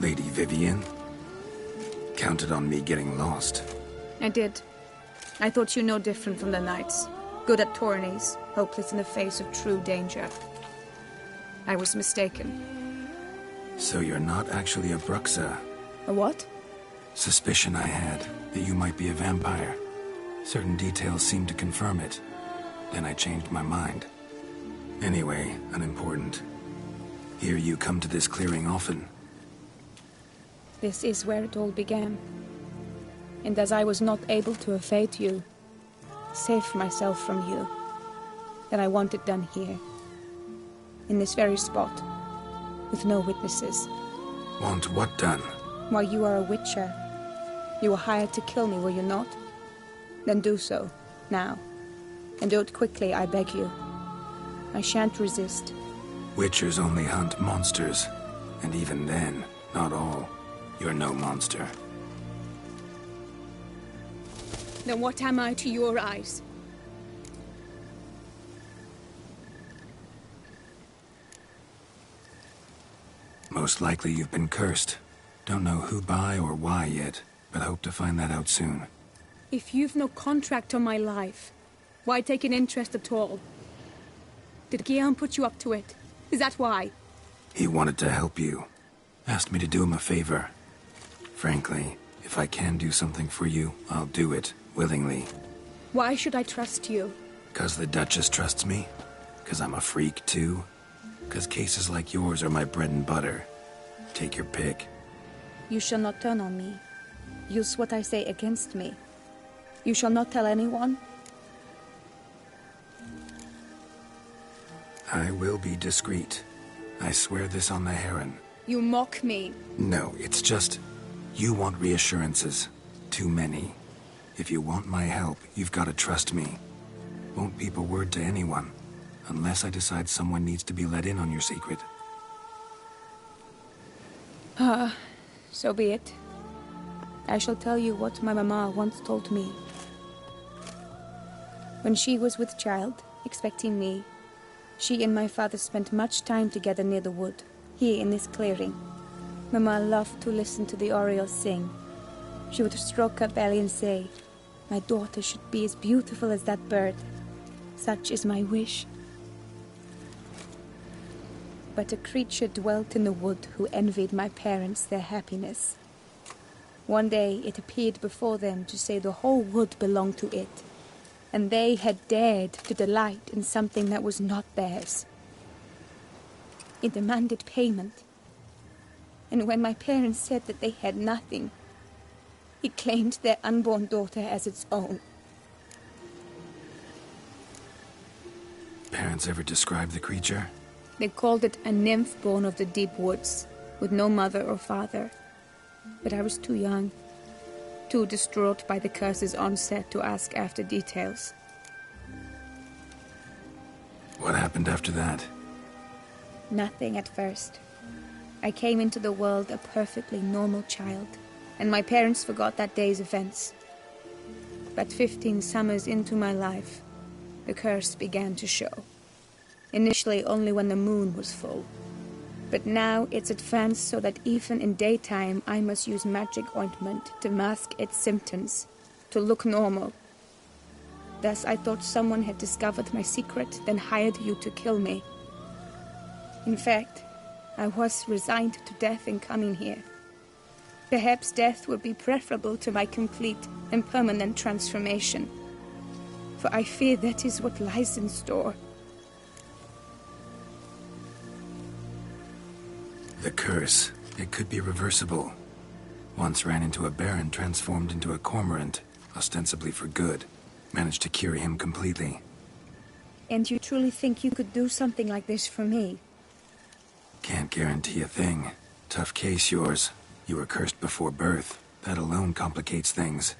Lady Vivienne? Counted on me getting lost. I did. I thought you no different from the knights. Good at tourneys, hopeless in the face of true danger. I was mistaken. So you're not actually a Bruxa? A what? Suspicion I had, that you might be a vampire. Certain details seemed to confirm it. Then I changed my mind. Anyway, unimportant. Hear you come to this clearing often. This is where it all began. And as I was not able to evade you, save myself from you, then I want it done here. In this very spot. With no witnesses. Want what done? Why, you are a witcher. You were hired to kill me, were you not? Then do so, now. And do it quickly, I beg you. I shan't resist. Witchers only hunt monsters. And even then, not all. You're no monster. Then what am I to your eyes? Most likely you've been cursed. Don't know who by or why yet, but hope to find that out soon. If you've no contract on my life, why take an interest at all? Did Guillaume put you up to it? Is that why? He wanted to help you. Asked me to do him a favor. Frankly, if I can do something for you, I'll do it, willingly. Why should I trust you? 'Cause the Duchess trusts me? 'Cause I'm a freak, too? 'Cause cases like yours are my bread and butter. Take your pick. You shall not turn on me. Use what I say against me. You shall not tell anyone? I will be discreet. I swear this on the Heron. You mock me. No, it's just... You want reassurances. Too many. If you want my help, you've got to trust me. Won't peep a word to anyone. Unless I decide someone needs to be let in on your secret. So be it. I shall tell you what my mama once told me. When she was with child, expecting me, she and my father spent much time together near the wood, here in this clearing. Mama loved to listen to the orioles sing. She would stroke her belly and say, "My daughter should be as beautiful as that bird. Such is my wish." But a creature dwelt in the wood who envied my parents their happiness. One day it appeared before them to say the whole wood belonged to it, and they had dared to delight in something that was not theirs. It demanded payment. And when my parents said that they had nothing, it claimed their unborn daughter as its own. Parents ever describe the creature? They called it a nymph born of the deep woods, with no mother or father. But I was too young, too distraught by the curse's onset to ask after details. What happened after that? Nothing at first. I came into the world a perfectly normal child, and my parents forgot that day's events. But 15 summers into my life, the curse began to show. Initially only when the moon was full. But now it's advanced so that even in daytime I must use magic ointment to mask its symptoms, to look normal. Thus I thought someone had discovered my secret, then hired you to kill me. In fact, I was resigned to death in coming here. Perhaps death would be preferable to my complete and permanent transformation. For I fear that is what lies in store. The curse. It could be reversible. Once ran into a baron transformed into a cormorant, ostensibly for good. Managed to cure him completely. And you truly think you could do something like this for me? Can't guarantee a thing. Tough case, yours. You were cursed before birth. That alone complicates things.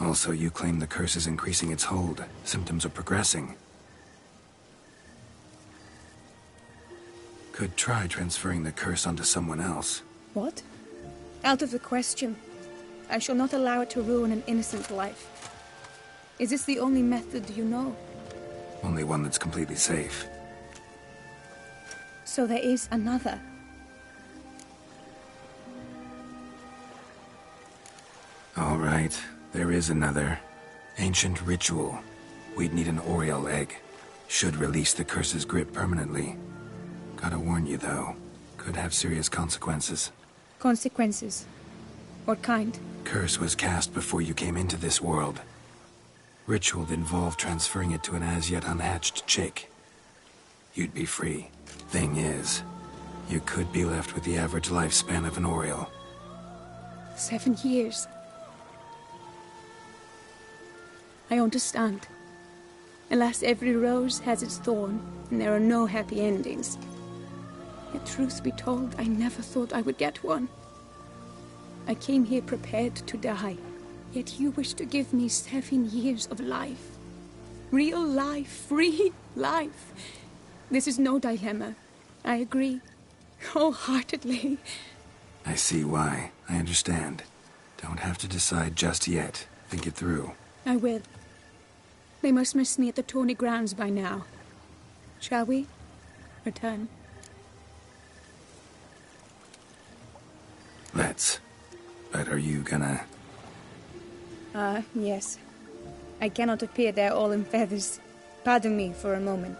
Also, you claim the curse is increasing its hold. Symptoms are progressing. Could try transferring the curse onto someone else. What? Out of the question. I shall not allow it to ruin an innocent life. Is this the only method you know? Only one that's completely safe. So there is another. All right, there is another. Ancient ritual. We'd need an Oriole egg. Should release the curse's grip permanently. Gotta warn you, though. Could have serious consequences. Consequences? What kind? Curse was cast before you came into this world. Ritual involved transferring it to an as-yet unhatched chick. You'd be free. Thing is, you could be left with the average lifespan of an Oriole. 7 years. I understand. Alas, every rose has its thorn, and there are no happy endings. Yet, truth be told, I never thought I would get one. I came here prepared to die, yet you wish to give me 7 years of life. Real life, free life. This is no dilemma. I agree, wholeheartedly. I see why. I understand. Don't have to decide just yet. Think it through. I will. They must miss me at the tourney grounds by now. Shall we return? Let's. But are you gonna... Yes. I cannot appear there all in feathers. Pardon me for a moment.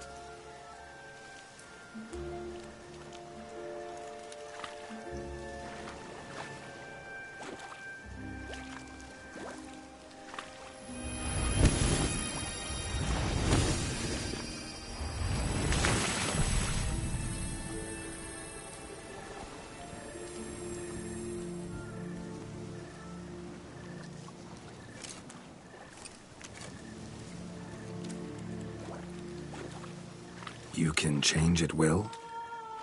You can change at will?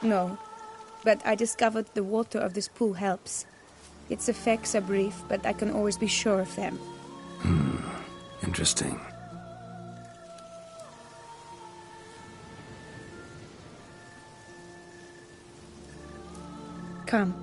No, but I discovered the water of this pool helps. Its effects are brief, but I can always be sure of them. Interesting. Come.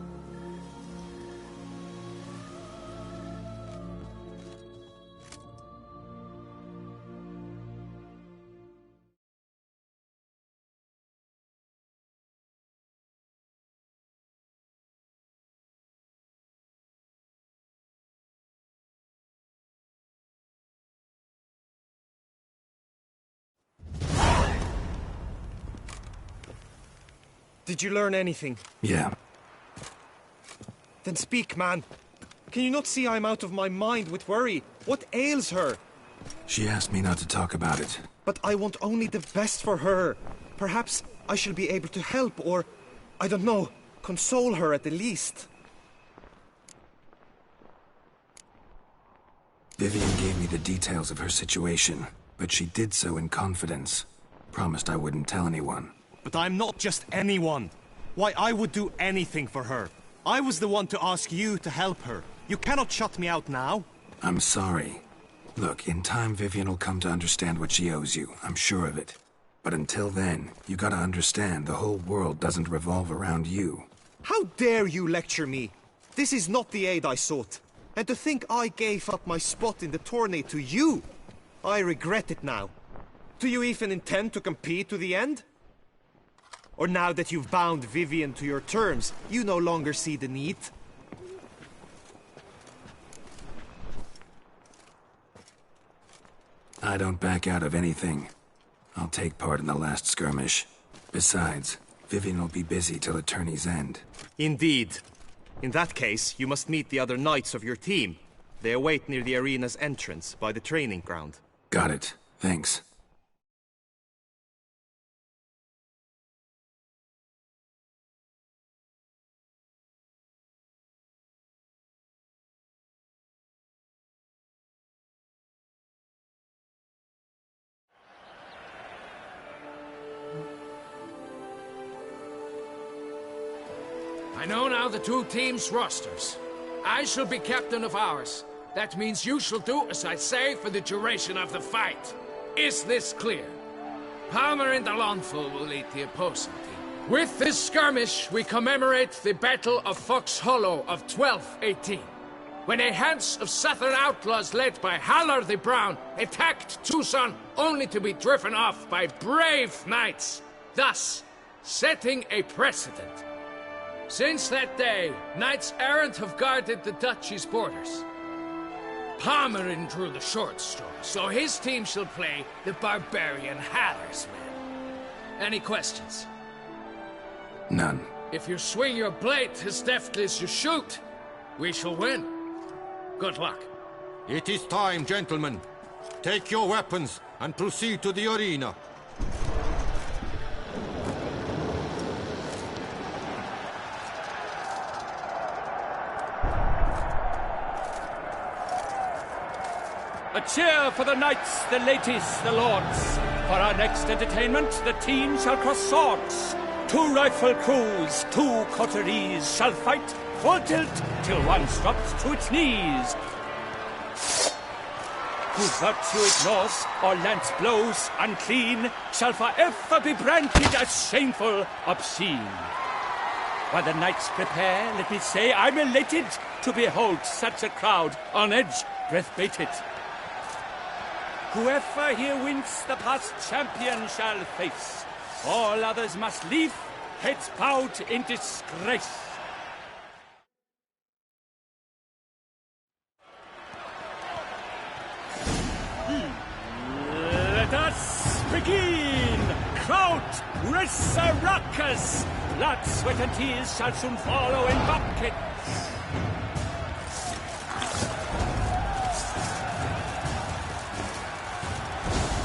Did you learn anything? Yeah. Then speak, man. Can you not see I'm out of my mind with worry? What ails her? She asked me not to talk about it. But I want only the best for her. Perhaps I shall be able to help, or, I don't know, console her at the least. Vivian gave me the details of her situation, but she did so in confidence. Promised I wouldn't tell anyone. But I'm not just anyone. Why, I would do anything for her. I was the one to ask you to help her. You cannot shut me out now. I'm sorry. Look, in time Vivian will come to understand what she owes you. I'm sure of it. But until then, you gotta understand the whole world doesn't revolve around you. How dare you lecture me? This is not the aid I sought. And to think I gave up my spot in the tourney to you. I regret it now. Do you even intend to compete to the end? Or now that you've bound Vivian to your terms, you no longer see the need? I don't back out of anything. I'll take part in the last skirmish. Besides, Vivian will be busy till the tourney's end. Indeed. In that case, you must meet the other knights of your team. They await near the arena's entrance, by the training ground. Got it. Thanks. I know now the two teams' rosters. I shall be captain of ours. That means you shall do as I say for the duration of the fight. Is this clear? Palmer and Alonfo will lead the opposing team. With this skirmish, we commemorate the Battle of Fox Hollow of 1218, when a Hans of Southern outlaws led by Halar the Brown attacked Tucson only to be driven off by brave knights, thus setting a precedent. Since that day, knights errant have guarded the duchy's borders. Palmerin drew the short straw, so his team shall play the barbarian Halar's men. Any questions? None. If you swing your blade as deftly as you shoot, we shall win. Good luck. It is time, gentlemen. Take your weapons and proceed to the arena. A cheer for the knights, the ladies, the lords. For our next entertainment, the team shall cross swords. 2 rifle crews, 2 coteries shall fight full tilt till one drops to its knees. Who virtue ignores or lance blows unclean shall forever be branded as shameful, obscene. While the knights prepare, let me say I'm elated to behold such a crowd on edge, breath-baited. Whoever here wins the past champion shall face. All others must leave, heads bowed in disgrace. Let us begin! Kraut, Risarakas! Blood, sweat, and tears shall soon follow in buckets.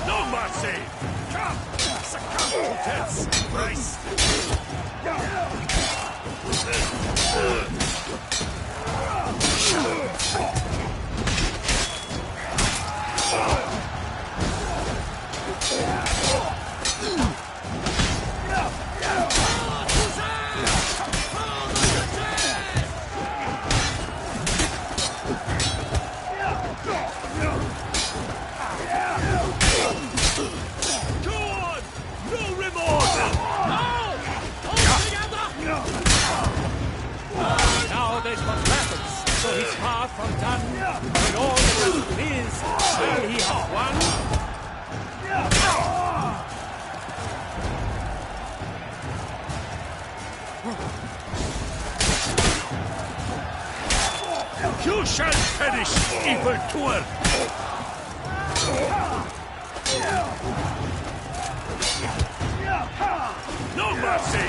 No mercy! Come! Succumb to death's embrace! Now there's but rapids, so he's far from done. When all the truth is, shall he have won? You shall perish, evildoer! No mercy!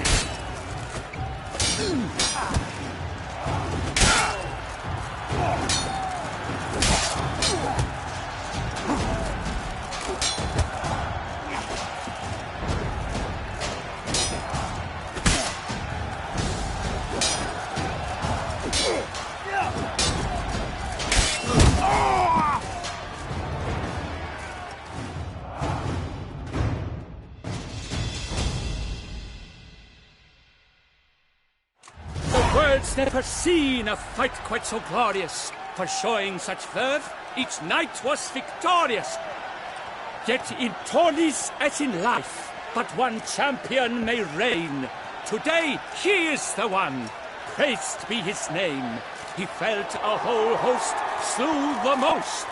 world's never seen a fight quite so glorious. For showing such verve, each knight was victorious. Yet in tourneys as in life, but one champion may reign. Today he is the one, praised be his name. He felt a whole host, slew the most.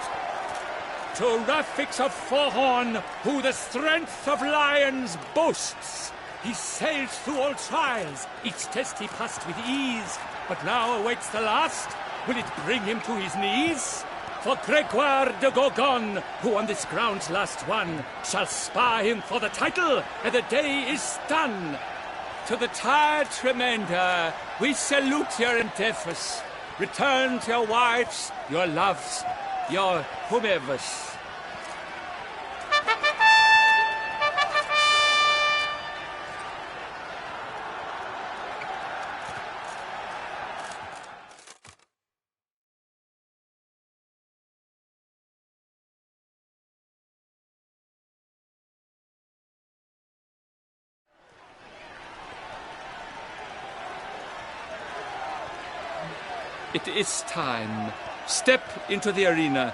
To Rafix of Forhorn, who the strength of lions boasts, he sailed through all trials, each test he passed with ease. But now awaits the last. Will it bring him to his knees? For Gregoire de Gorgon, who on this ground last won, shall spar him for the title, and the day is done. To the tired remainder, we salute your endeavors. Return to your wives, your loves, your whomevers. It is time. Step into the arena.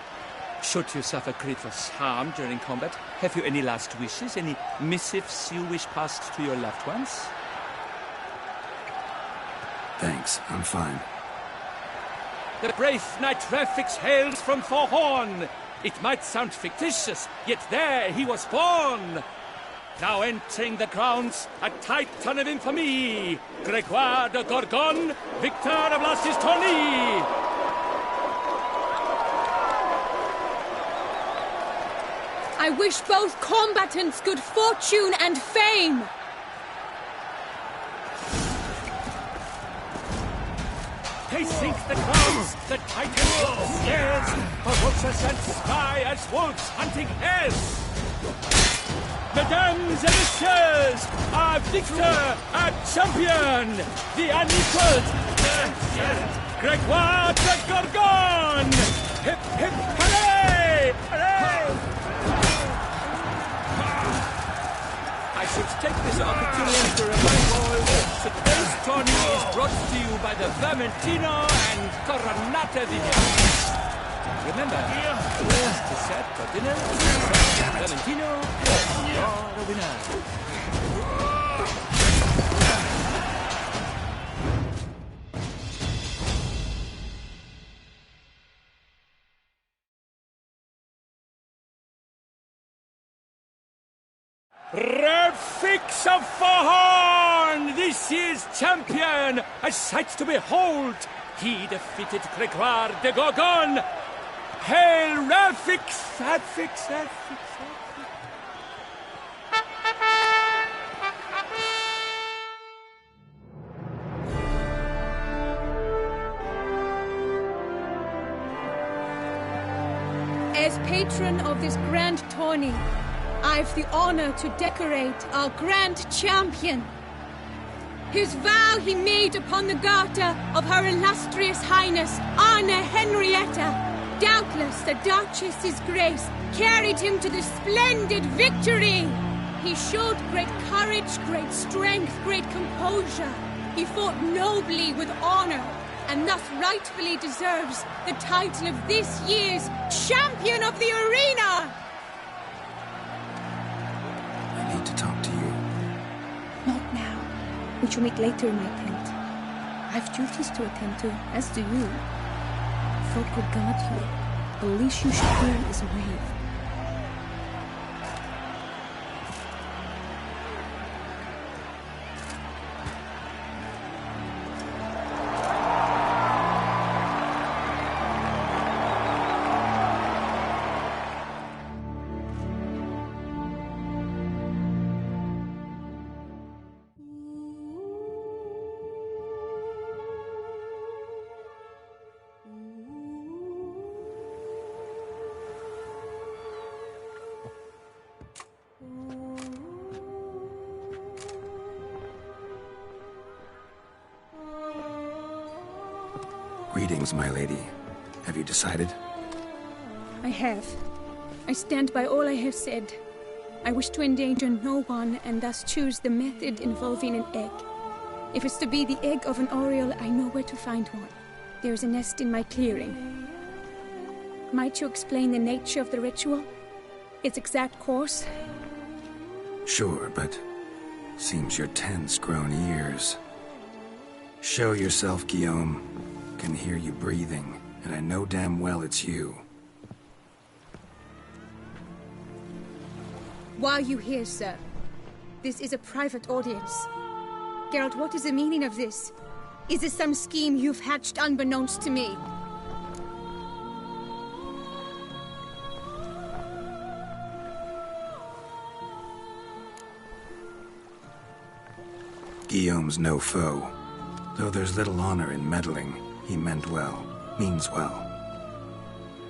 Should you suffer grievous harm during combat, have you any last wishes, any missives you wish passed to your loved ones? Thanks, I'm fine. The brave knight Rafix hails from Forhorn. It might sound fictitious, yet there he was born. Now entering the grounds, a titan of infamy, Gregoire de Gorgon, victor of last tourney. I wish both combatants good fortune and fame. They sink the clouds, the titan stares, ferocious and spry as wolves hunting hares. Mesdames et messieurs, our victor, our champion, the unequaled, Gregoire de Gorgon! Hip, hip, hooray! Hooray! I should take this opportunity to remind all that today's tourney is brought to you by the Vermentino and Coronata Vineyards. Remember, dessert for dinner, Vermentino, you're the winner. Rafix of Forhorn, this year's champion, a sight to behold. He defeated Gregoire de Gorgon. Hail Rafix, Rafix, Rafix, Rafix. As patron of this grand tourney, I've the honor to decorate our grand champion. His vow he made upon the garter of her illustrious highness, Anna Henrietta. Doubtless the Duchess's grace carried him to this splendid victory. He showed great courage, great strength, great composure. He fought nobly with honor, and thus rightfully deserves the title of this year's Champion of the Arena! I need to talk to you. Not now. We shall meet later in my tent. I've duties to attend to, as do you. Folk regard you. The least you should do is wave. Greetings, my lady. Have you decided? I have. I stand by all I have said. I wish to endanger no one and thus choose the method involving an egg. If it's to be the egg of an oriole, I know where to find one. There's a nest in my clearing. Might you explain the nature of the ritual? Its exact course? Sure, but seems your tense grown ears. Show yourself, Guillaume. Can hear you breathing, and I know damn well it's you. Why are you here, sir? This is a private audience. Geralt, what is the meaning of this? Is this some scheme you've hatched unbeknownst to me? Guillaume's no foe. Though there's little honor in meddling, he meant well, means well.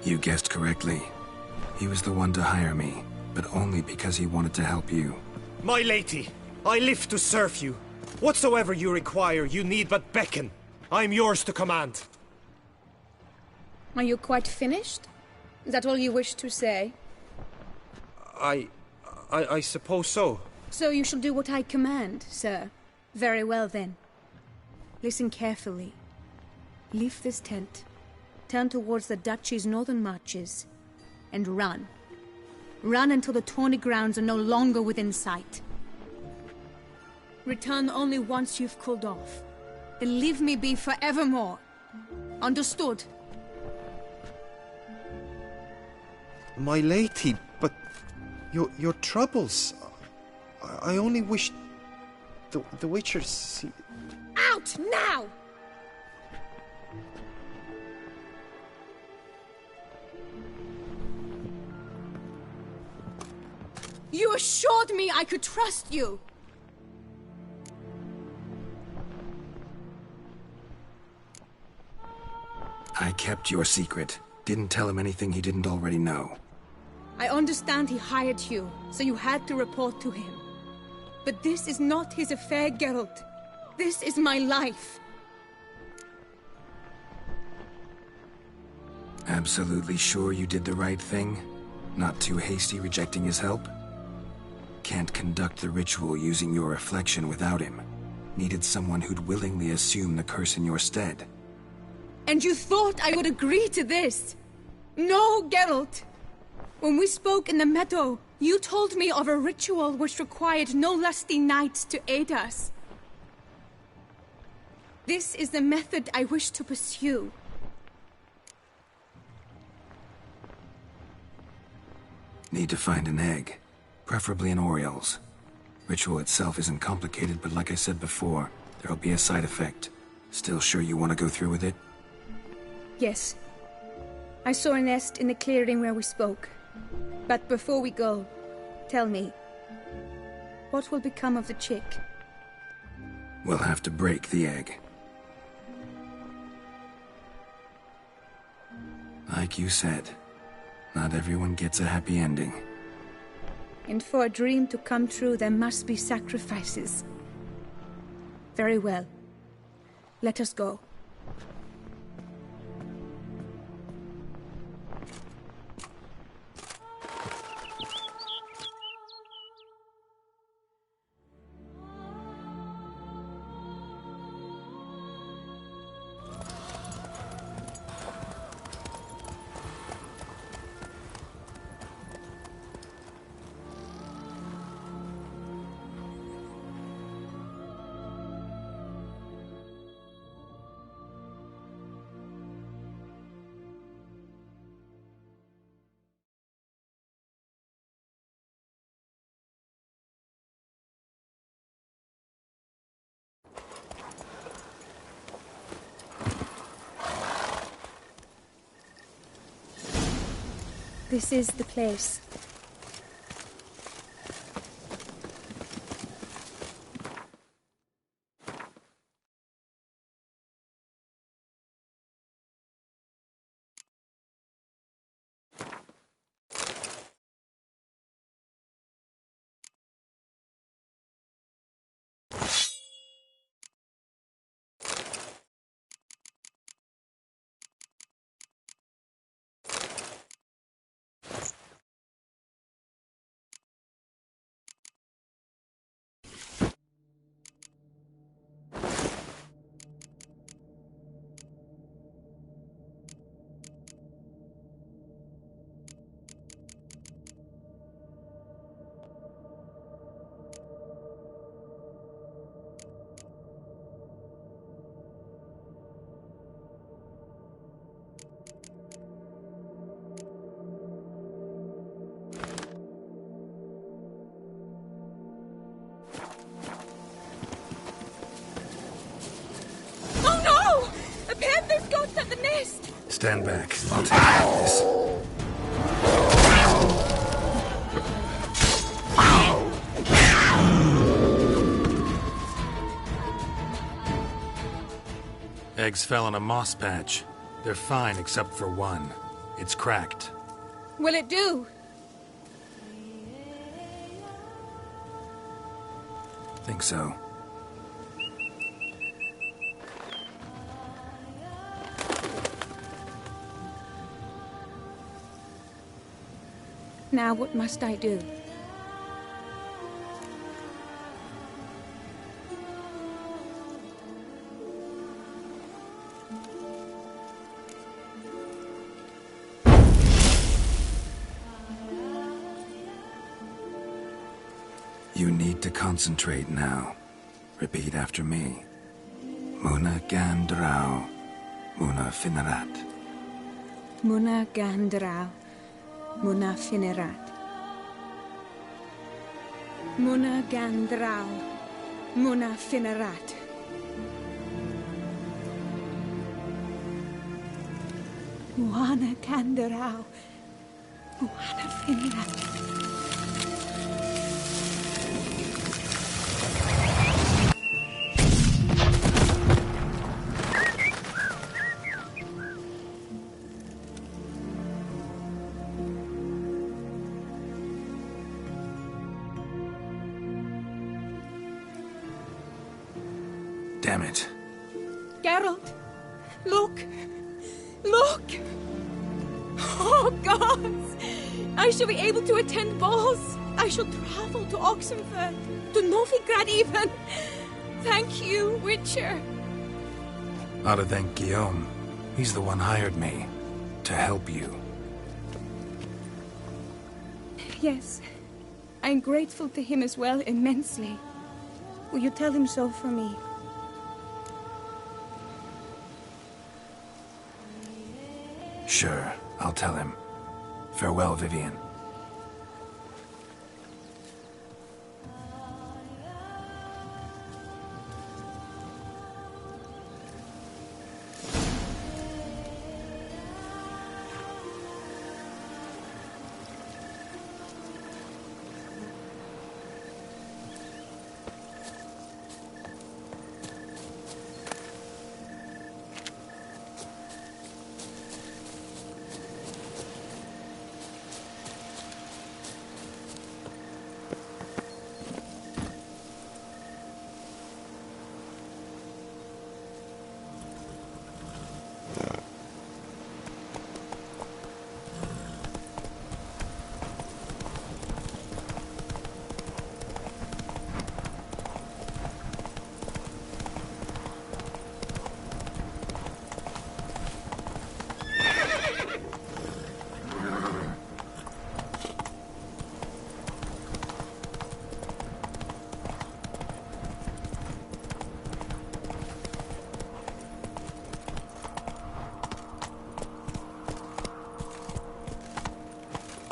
You guessed correctly. He was the one to hire me, but only because he wanted to help you. My lady, I live to serve you. Whatsoever you require, you need but beckon. I am yours to command. Are you quite finished? Is that all you wish to say? I suppose so. So you shall do what I command, sir. Very well, then. Listen carefully. Leave this tent, turn towards the duchy's northern marches, and run. Run until the tawny grounds are no longer within sight. Return only once you've cooled off. Then leave me be forevermore. Understood? My lady, but your troubles. I only wish the Witcher see. Out now! You assured me I could trust you! I kept your secret. Didn't tell him anything he didn't already know. I understand he hired you, so you had to report to him. But this is not his affair, Geralt. This is my life. Absolutely sure you did the right thing? Not too hasty rejecting his help? Can't conduct the ritual using your reflection without him. Needed someone who'd willingly assume the curse in your stead. And you thought I would agree to this? No, Geralt! When we spoke in the meadow, you told me of a ritual which required no lusty knights to aid us. This is the method I wish to pursue. Need to find an egg. Preferably an Oriole's. Ritual itself isn't complicated, but like I said before, there'll be a side effect. Still sure you want to go through with it? Yes. I saw a nest in the clearing where we spoke. But before we go, tell me, what will become of the chick? We'll have to break the egg. Like you said, not everyone gets a happy ending. And for a dream to come true, there must be sacrifices. Very well. Let us go. This is the place. missed! Stand back. I'll take care of this. Eggs fell on a moss patch. They're fine except for one. It's cracked. Will it do? Think so. Now what must I do? You need to concentrate now. Repeat after me. Muna Gandrau, Muna Finerat. Muna Gandrau, Muna Finerat. Muna Gandrau, Muna Finerat. Muana Gandrau, Muana Finerat. Damn it. Geralt, look! Look! Oh, gods! I shall be able to attend balls. I shall travel to Oxenfurt, to Novigrad even. Thank you, Witcher. Ought to thank Guillaume. He's the one hired me. To help you. Yes, I'm grateful to him as well, immensely. Will you tell him so for me? Sure, I'll tell him. Farewell, Vivian.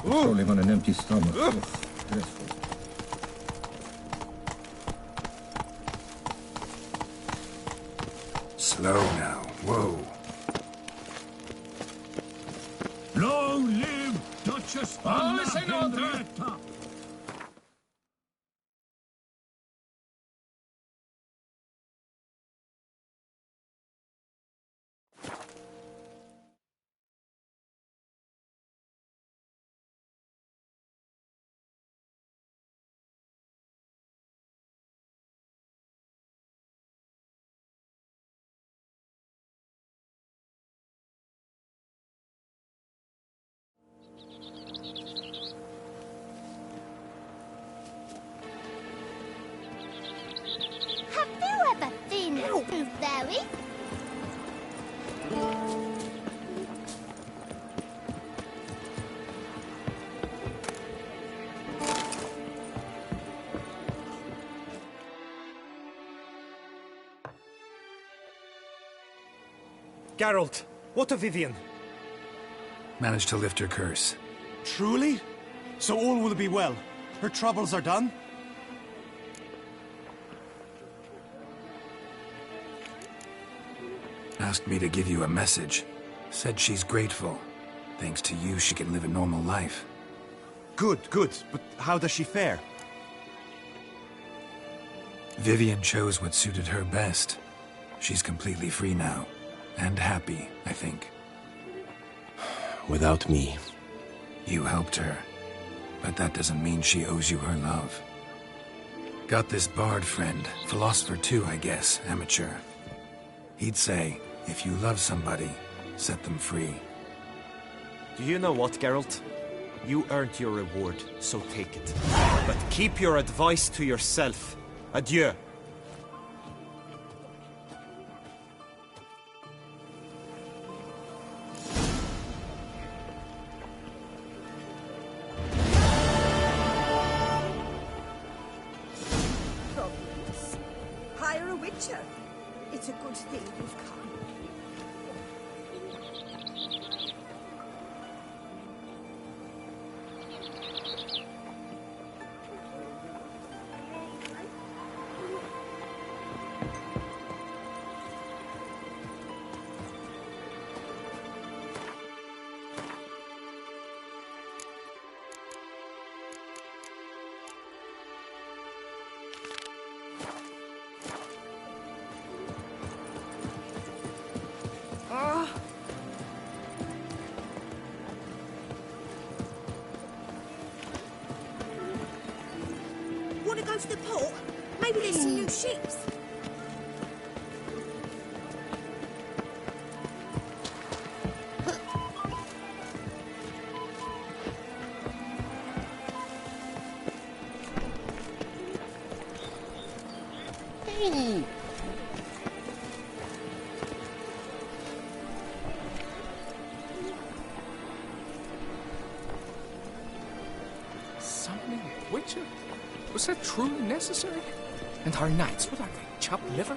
Rolling on an empty stomach. Dreadful. Slow now. Whoa. Long live Duchess Anna Henrietta! Very. Geralt, what of Vivian? Managed to lift her curse. Truly? So all will be well. Her troubles are done? Asked me to give you a message. Said she's grateful. Thanks to you, she can live a normal life. Good, good. But how does she fare? Vivian chose what suited her best. She's completely free now. And happy, I think. Without me. You helped her. But that doesn't mean she owes you her love. Got this bard friend. Philosopher too, I guess. Amateur. He'd say, if you love somebody, set them free. Do you know what, Geralt? You earned your reward, so take it. But keep your advice to yourself. Adieu. Problems. Hire a witcher. It's a good thing you've come. Want to go to the port? Maybe there's some new ships. Hey. Summoning a witcher? Was that truly necessary? And our knights, what are they, chopped liver?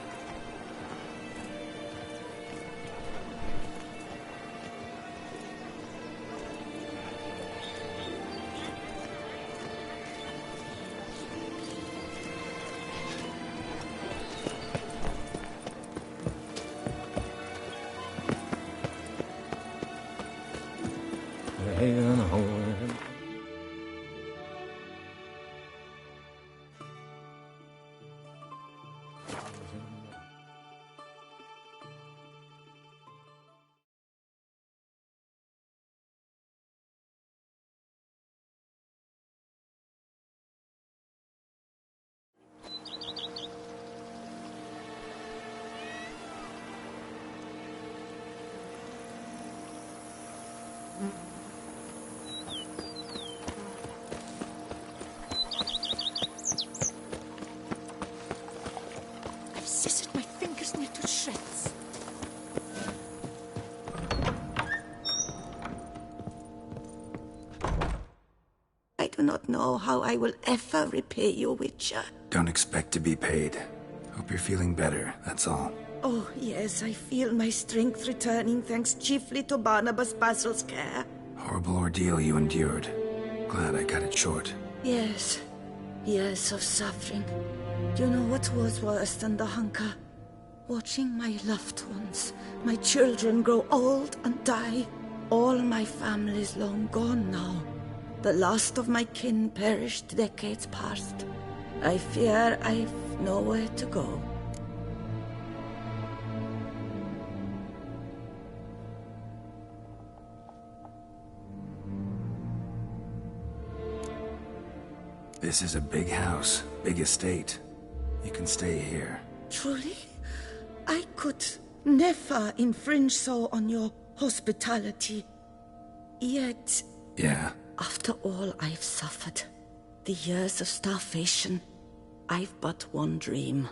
I've scissored my fingers near to shreds. I do not know how I will ever repay you, Witcher. Don't expect to be paid. Hope you're feeling better, that's all. Oh, yes, I feel my strength returning thanks chiefly to Barnabas Basil's care. Horrible ordeal you endured. Glad I cut it short. Yes, years of suffering. Do you know what was worse than the hunger? Watching my loved ones, my children grow old and die. All my family's long gone now. The last of my kin perished decades past. I fear I've nowhere to go. This is a big house, big estate. You can stay here. Truly? I could never infringe so on your hospitality. Yet... Yeah? After all I've suffered, the years of starvation, I've but one dream.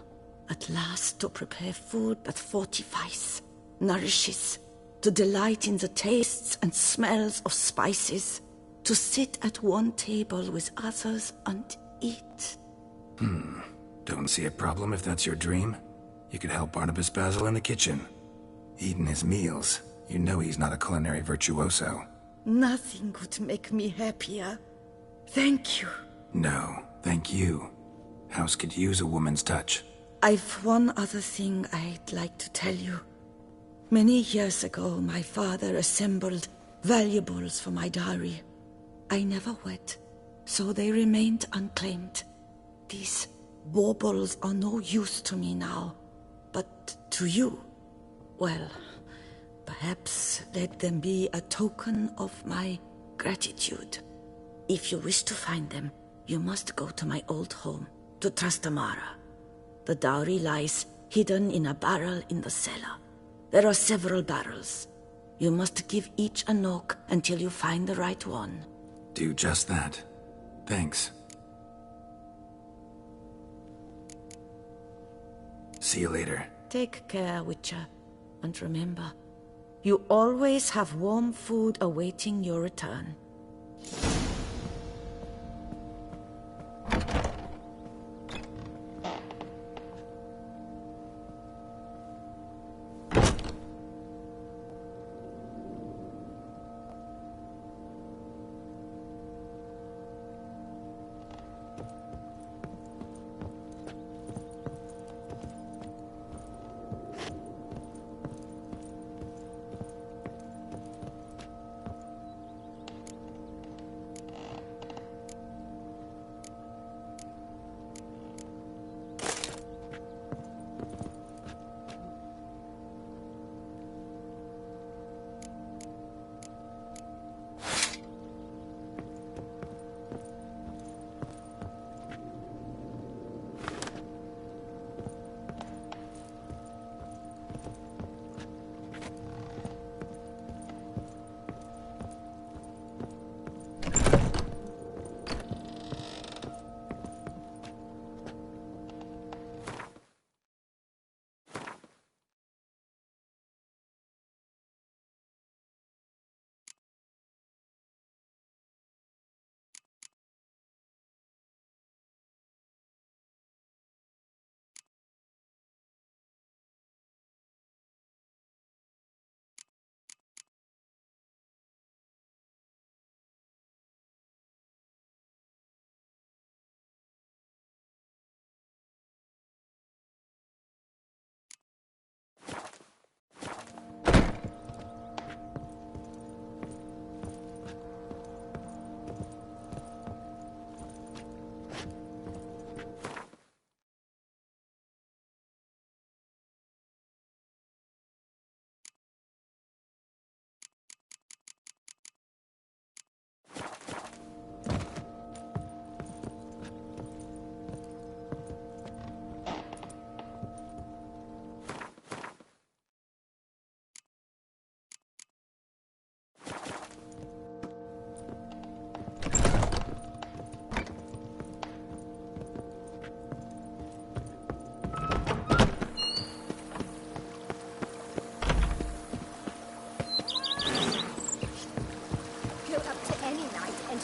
At last to prepare food that fortifies, nourishes, to delight in the tastes and smells of spices, to sit at one table with others and eat. Don't see a problem if that's your dream. You could help Barnabas Basil in the kitchen. Eating his meals. You know he's not a culinary virtuoso. Nothing could make me happier. Thank you. No, thank you. House could use a woman's touch. I've one other thing I'd like to tell you. Many years ago, my father assembled valuables for my dowry. I never wed, so they remained unclaimed. These baubles are no use to me now, but to you, well, perhaps let them be a token of my gratitude. If you wish to find them, you must go to my old home, to Trastamara. The dowry lies hidden in a barrel in the cellar. There are several barrels. You must give each a knock until you find the right one. Do just that. Thanks. See you later. Take care, Witcher. And remember, you always have warm food awaiting your return.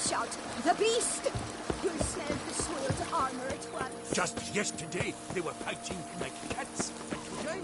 Shout, the beast! You'll smell the soiled armor at once. Just yesterday, they were fighting like cats. And today,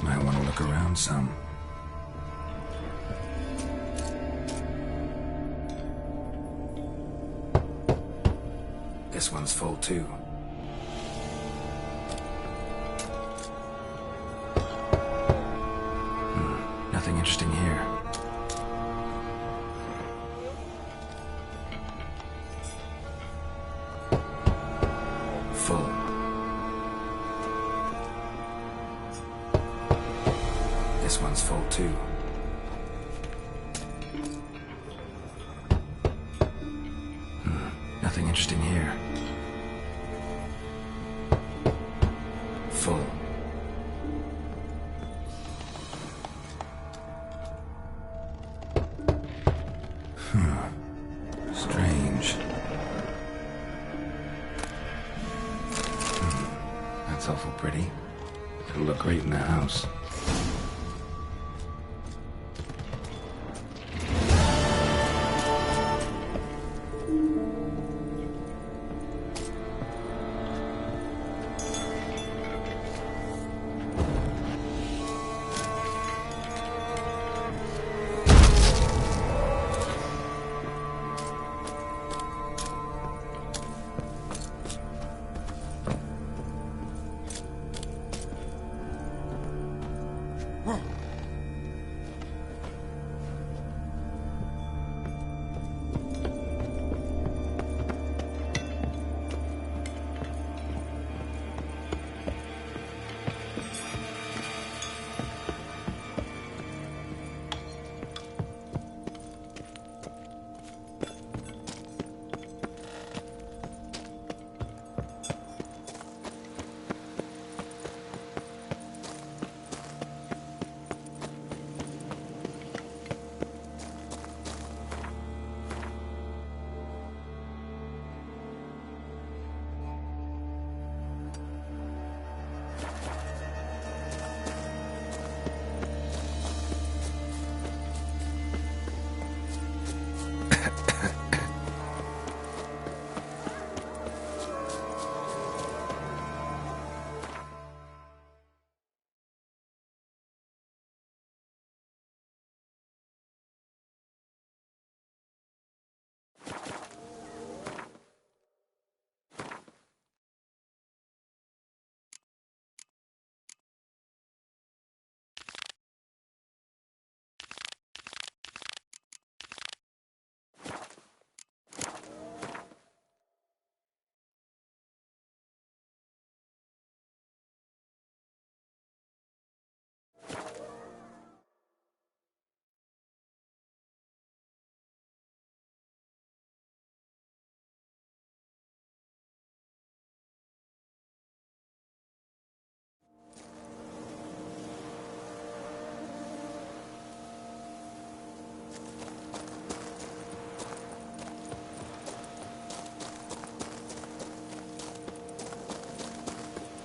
Might want to look around some. This one's full too. too. Nothing interesting here. Full. Strange. That's awful pretty. It'll look great in the house.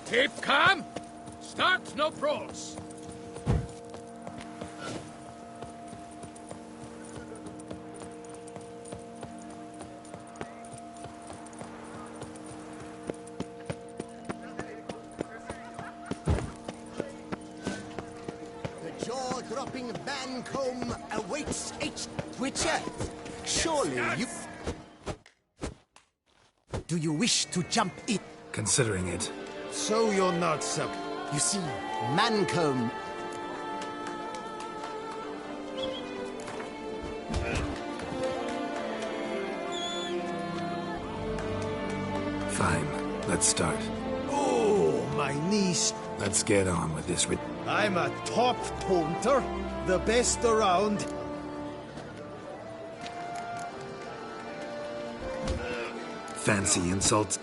Keep calm. Start no brawls. The jaw-dropping Mancomb awaits H. Witcher. Surely you... Do you wish to jump in? Considering it. So you're not so... You see, Mancomb... Fine. Let's start. Oh, my niece. Let's get on with this. I'm a top taunter, the best around. Fancy insults.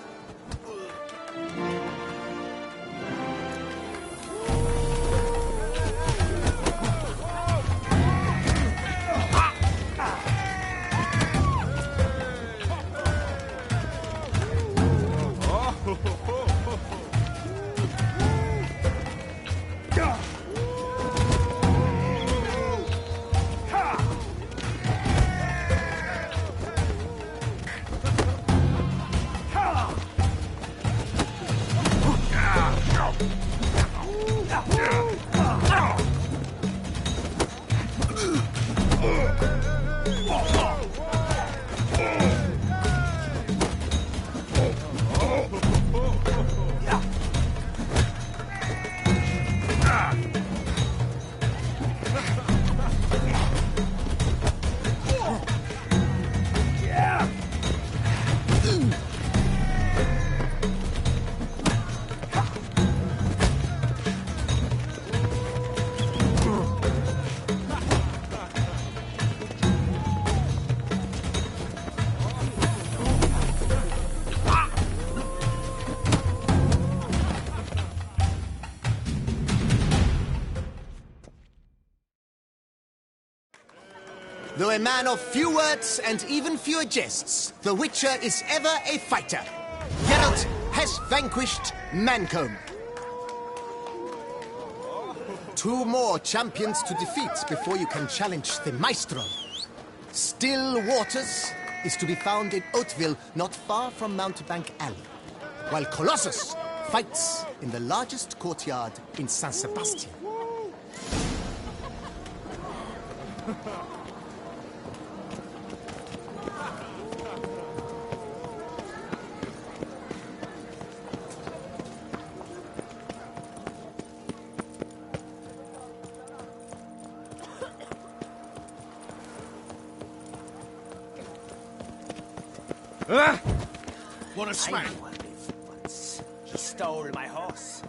a man of few words and even fewer jests, the Witcher is ever a fighter. Geralt has vanquished Mancomb. 2 more champions to defeat before you can challenge the Maestro. Still Waters is to be found in Oatville, not far from Mountebank Alley, while Colossus fights in the largest courtyard in Saint Sebastian. What a smack! He stole my horse.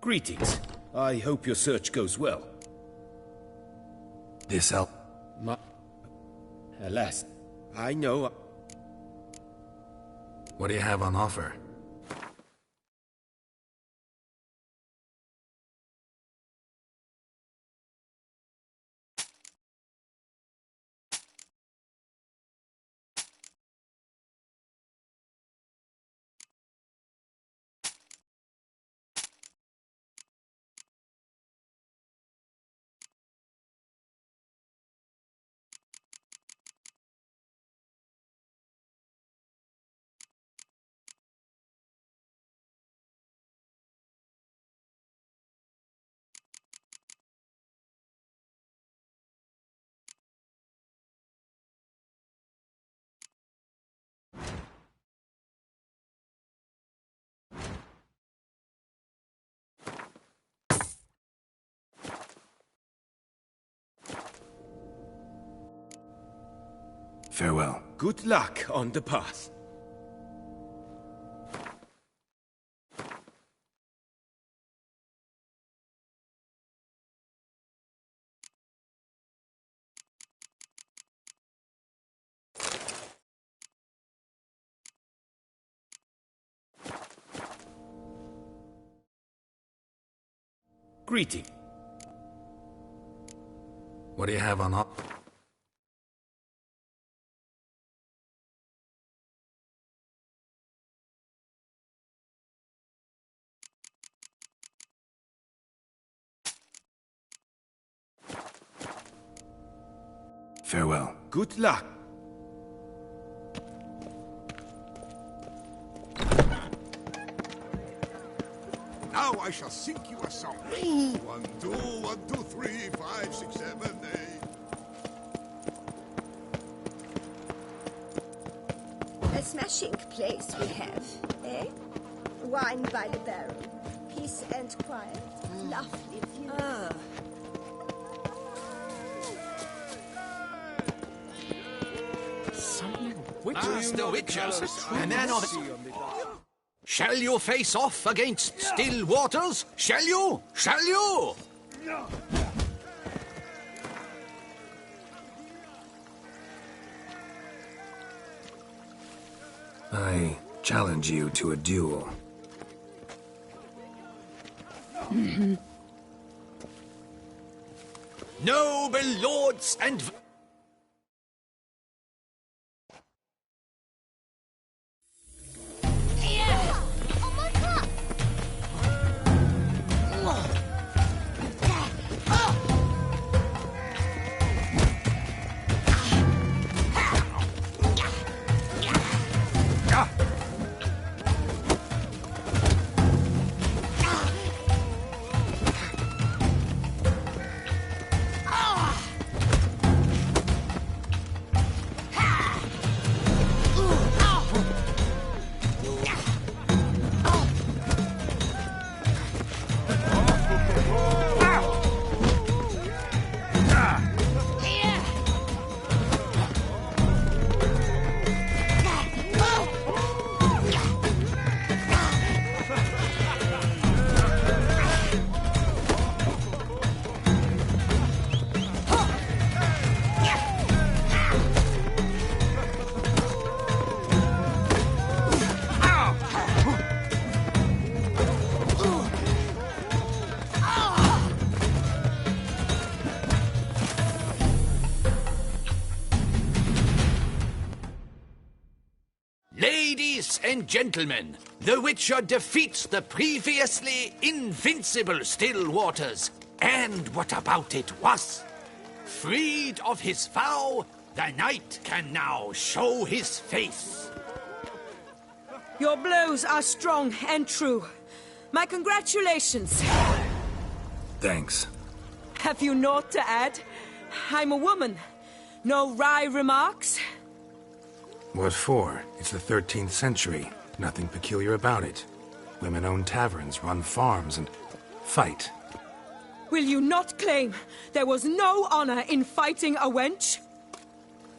Greetings. I hope your search goes well. This help? Alas, I know. What do you have on offer? Farewell. Good luck on the path. Greeting. What do you have on offer? Farewell. Good luck. Now I shall sing you a song. 1, 2, 1, 2, 3, 5, 6, 7, 8. A smashing place we have, eh? Wine by the barrel. Peace and quiet. Lovely view. The Witchers, and then on. Shall you face off against Still Waters? Shall you? Shall you? I challenge you to a duel. Noble lords and... and gentlemen, the Witcher defeats the previously invincible Still Waters. And what about it was? Freed of his vow, the knight can now show his face. Your blows are strong and true. My congratulations. Thanks. Have you naught to add? I'm a woman. No wry remarks? What for? It's the 13th century. Nothing peculiar about it. Women own taverns, run farms, and fight. Will you not claim there was no honor in fighting a wench?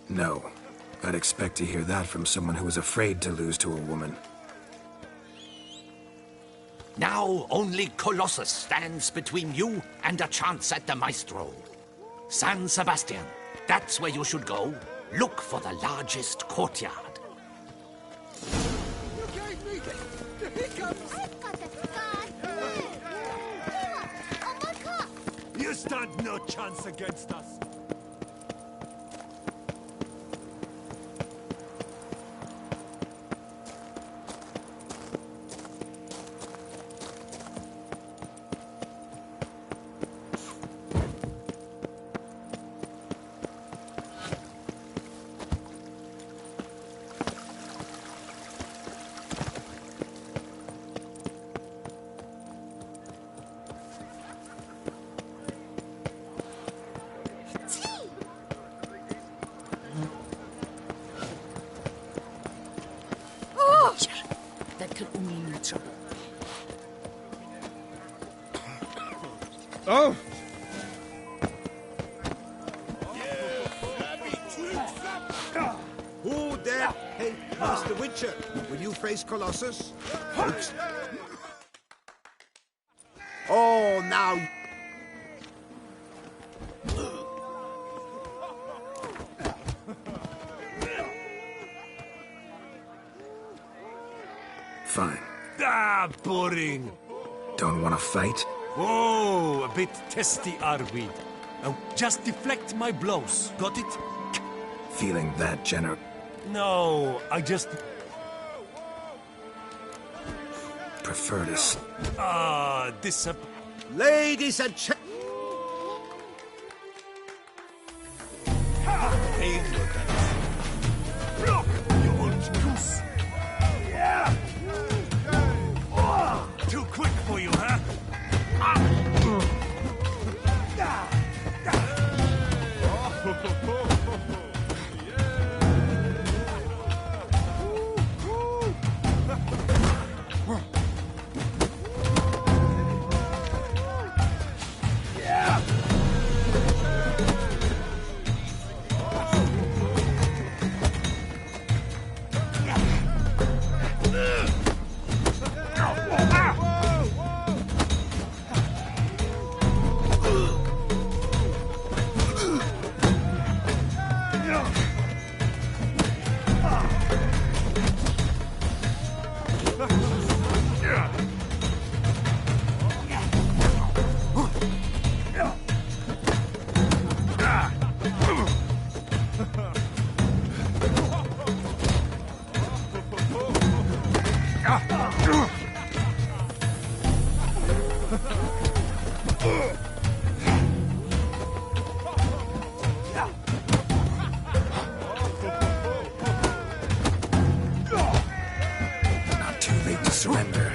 No. I'd expect to hear that from someone who was afraid to lose to a woman. Now only Colossus stands between you and a chance at the Maestro. San Sebastian, that's where you should go. Look for the largest courtyard. You stand no chance against us. Oh! Who dare hate Master Witcher? Will you face Colossus? Folks. Oh, now... Fine. Ah, boring. Don't want to fight? Oh, a bit testy, are we? Now, just deflect my blows. Got it? Feeling that, Jenner? No, I just... Prefer to... Ladies and gentlemen... Too quick for you, huh? Not too late to surrender.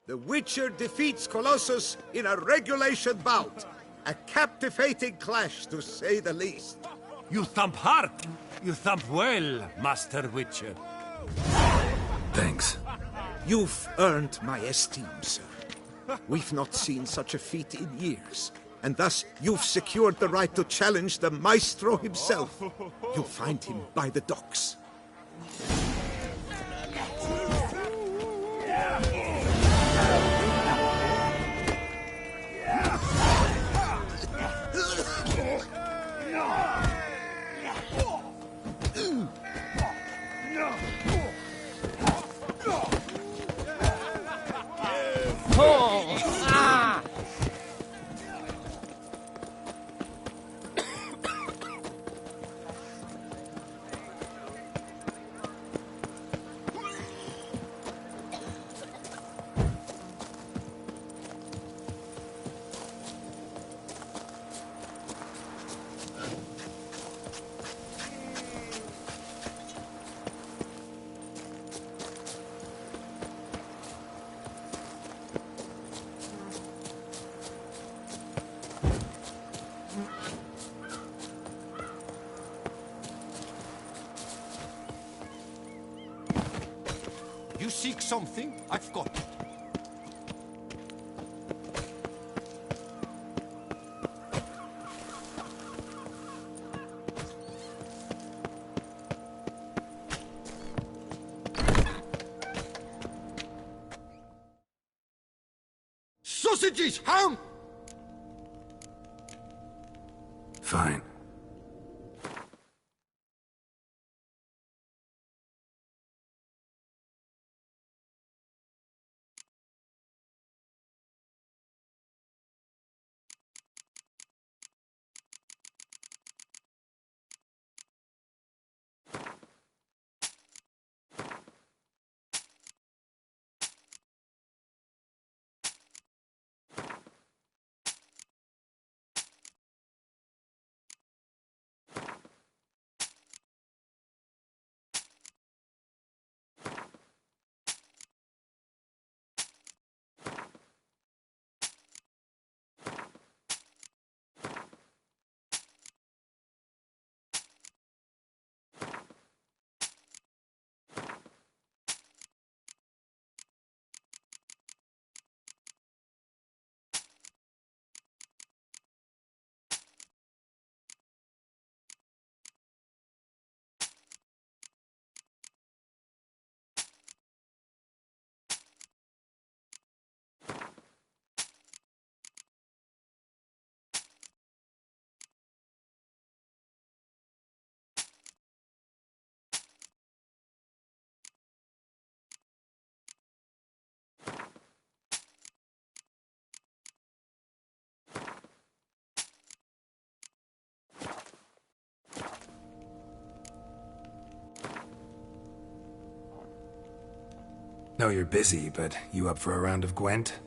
The Witcher defeats Colossus in a regulation bout. A captivating clash, to say the least. You thump hard. You thump well, Master Witcher. Thanks. You've earned my esteem, sir. We've not seen such a feat in years. And thus, you've secured the right to challenge the Maestro himself. You'll find him by the docks. You seek something? I've got it. Sausages, ham! Fine. Know you're busy, but you up for a round of Gwent?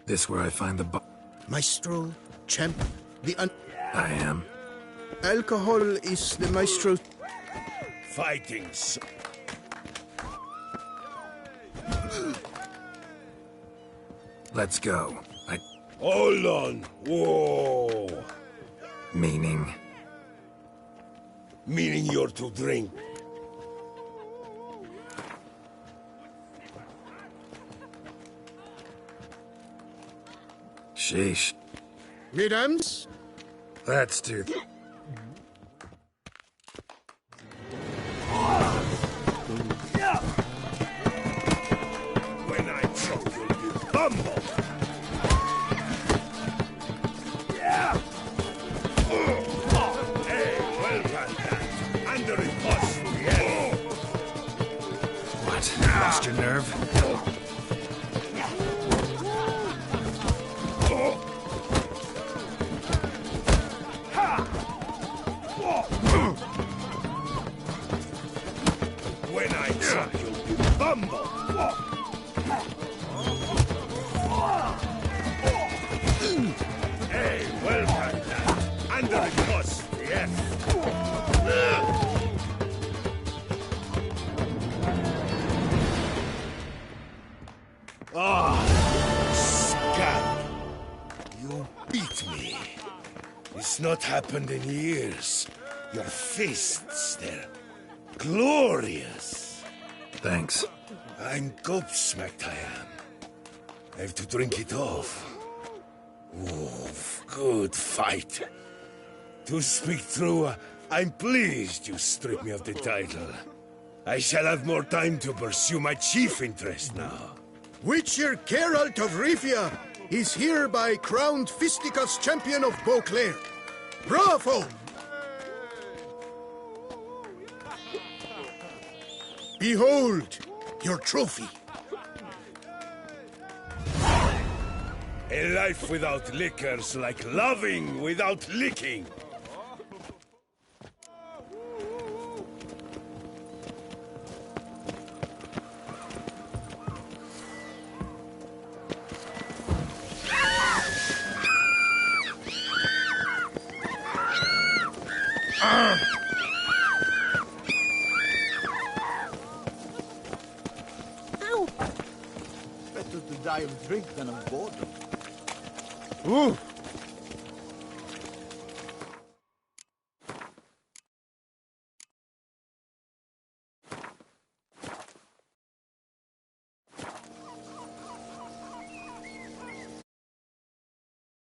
This where I find the Maestro, champ, I am. Alcohol is the maestro. Fightings. Let's go. Hold on. Whoa. Meaning? Meaning you're to drink. Sheesh. Mesdames? Let's do When I choke, you'll be bumble. Yeah. Hey, well done, that. Under it, boss. Yeah. What? Lost your nerve? When I choke, you'll be bumble. Hey, well done, that. Under it, boss. Yes. Scab. You beat me. It's not happened in years. Your fists, they're glorious. Thanks. I'm gobsmacked, I am. I have to drink it off. Ooh, good fight. To speak true, I'm pleased you stripped me of the title. I shall have more time to pursue my chief interest now. Witcher Geralt of Rivia is hereby crowned Fisticuffs champion of Beauclair. Bravo! Behold, your trophy. A life without liquor's like loving without licking. Better to die of drink than of boredom. Ooh,